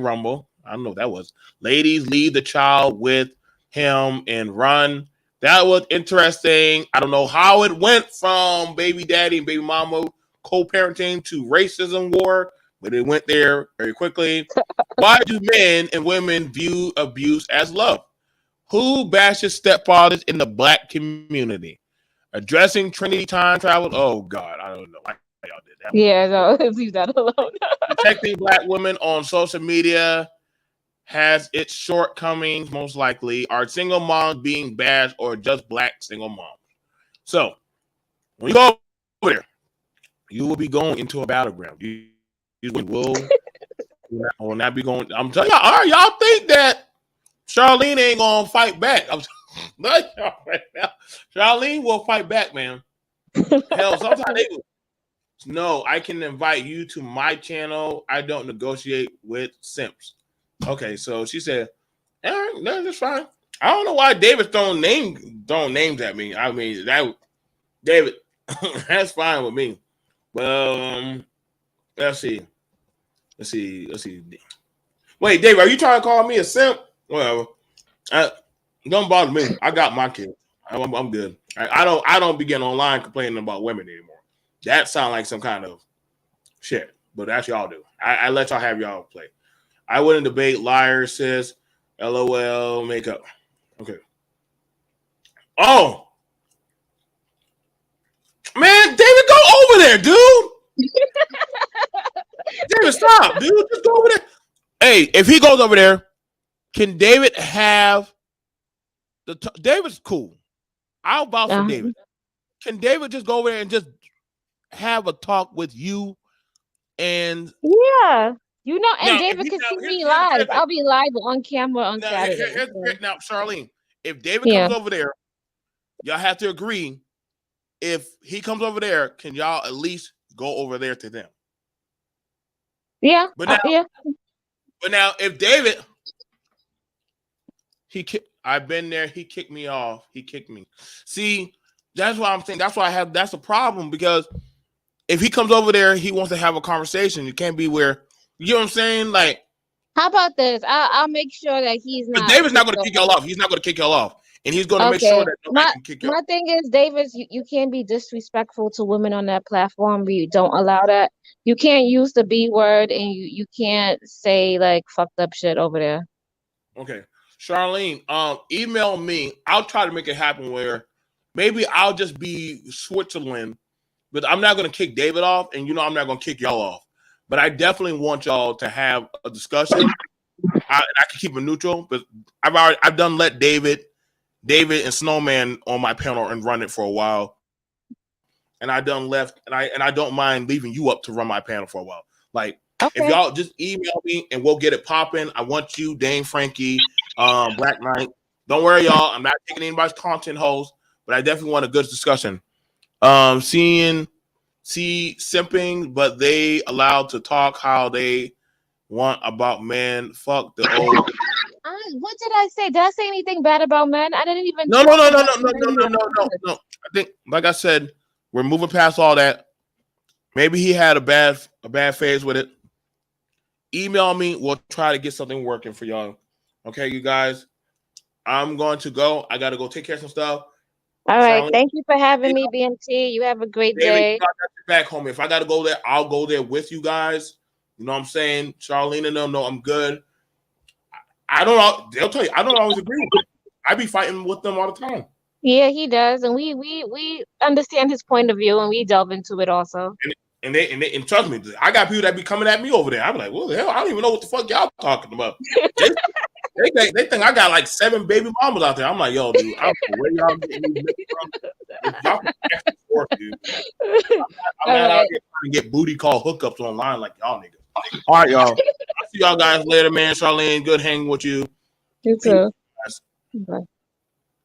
Rumble. I don't know what that was. Ladies, leave the child with him and run. That was interesting. I don't know how it went from baby daddy and baby mama co-parenting to racism war, but it went there very quickly. Why do men and women view abuse as love? Who bashes stepfathers in the black community? Addressing Trinity time travel. Oh God, I don't know why y'all did that one. Yeah, no, leave that alone. Protecting black women on social media has its shortcomings, most likely. Are single moms being bashed or just black single moms? So when you go over there, you will be going into a battleground. Will not be going. I'm telling y'all, all right, y'all think that Charlene ain't gonna fight back. I'm telling y'all right now. Charlene will fight back, man. Hell, sometimes they will. No, I can invite you to my channel. I don't negotiate with simps. Okay, so she said, all right, no, that's fine. I don't know why David's throwing names at me. I mean, that David, that's fine with me. But let's see. Wait, David, are you trying to call me a simp? Whatever. Don't bother me. I got my kids. I'm good. I don't begin online complaining about women anymore. That sounds like some kind of shit, but that's y'all do. I let y'all have y'all play. I wouldn't debate liars, sis. LOL, makeup. Okay. Oh, man, David, go over there, dude. David, stop, dude. Just go over there. Hey, if he goes over there, can David have David's cool. I'll vouch for Uh, David. Can David just go over there and just have a talk with you? And yeah, and now, if David he can now see here's me here's the live. thing. I'll be live on camera on Now, Saturday. So, now, Charlene, if David yeah, comes over there, y'all have to agree. If he comes over there, can y'all at least go over there to them? yeah, But now, yeah. if David, I've been there. He kicked me off. He kicked me. See, That's why I'm saying. That's why I have. That's a problem because if he comes over there, he wants to have a conversation. It can't be where you know what I'm saying. Like, How about this? I'll make sure that he's but not David's not going kicked to kick off. y'all off. He's not going to kick y'all off, and he's going to make sure Okay. that nobody My can kick y'all. my thing is, Davis, you can't be disrespectful to women on that platform. We don't allow that. You can't use the B word, and you can't say like fucked up shit over there. Okay, Charlene, email me. I'll try to make it happen where maybe I'll just be Switzerland, but I'm not going to kick David off, and I'm not going to kick y'all off. But I definitely want y'all to have a discussion. I can keep it neutral, but I've done let David and Snowman on my panel and run it for a while, and I done left, and I don't mind leaving you up to run my panel for a while. Like, if Okay. y'all just email me and we'll get it popping. I want you, Dane Frankie, Black Knight. Don't worry, y'all. I'm not taking anybody's content host, but I definitely want a good discussion. See simping, but they allowed to talk how they want about men. Fuck the old. What did I say? Did I say anything bad about men? I didn't even No, talk no, no, no, about no, no, men no, in no, my no, no, words. no. I think, like I said, we're moving past all that. Maybe he had a bad phase with it. Email me. We'll try to get something working for y'all. Okay, you guys. I'm going to go. I got to go take care of some stuff. All right. Charlene, Thank you for having you me, know, BMT. You have a great David, day. you got that back home. If I got to go there, I'll go there with you guys. You know what I'm saying? Charlene and them know I'm good. I don't know. They'll tell you, I don't always agree with them. I be fighting with them all the time. Yeah, he does, and we understand his point of view, and we delve into it also. And trust me, I got people that be coming at me over there. I'm like, well, the hell, I don't even know what the fuck y'all talking about. They think I got like 7 baby mamas out there. I'm like, yo, dude, I don't know where y'all getting these niggas from. If y'all can actually work, dude. I'm All not out right. here trying to get booty call hookups online like y'all niggas. All right, y'all. I'll see y'all guys later, man. Charlene, good hanging with you. You Peace. too. Guys. Bye.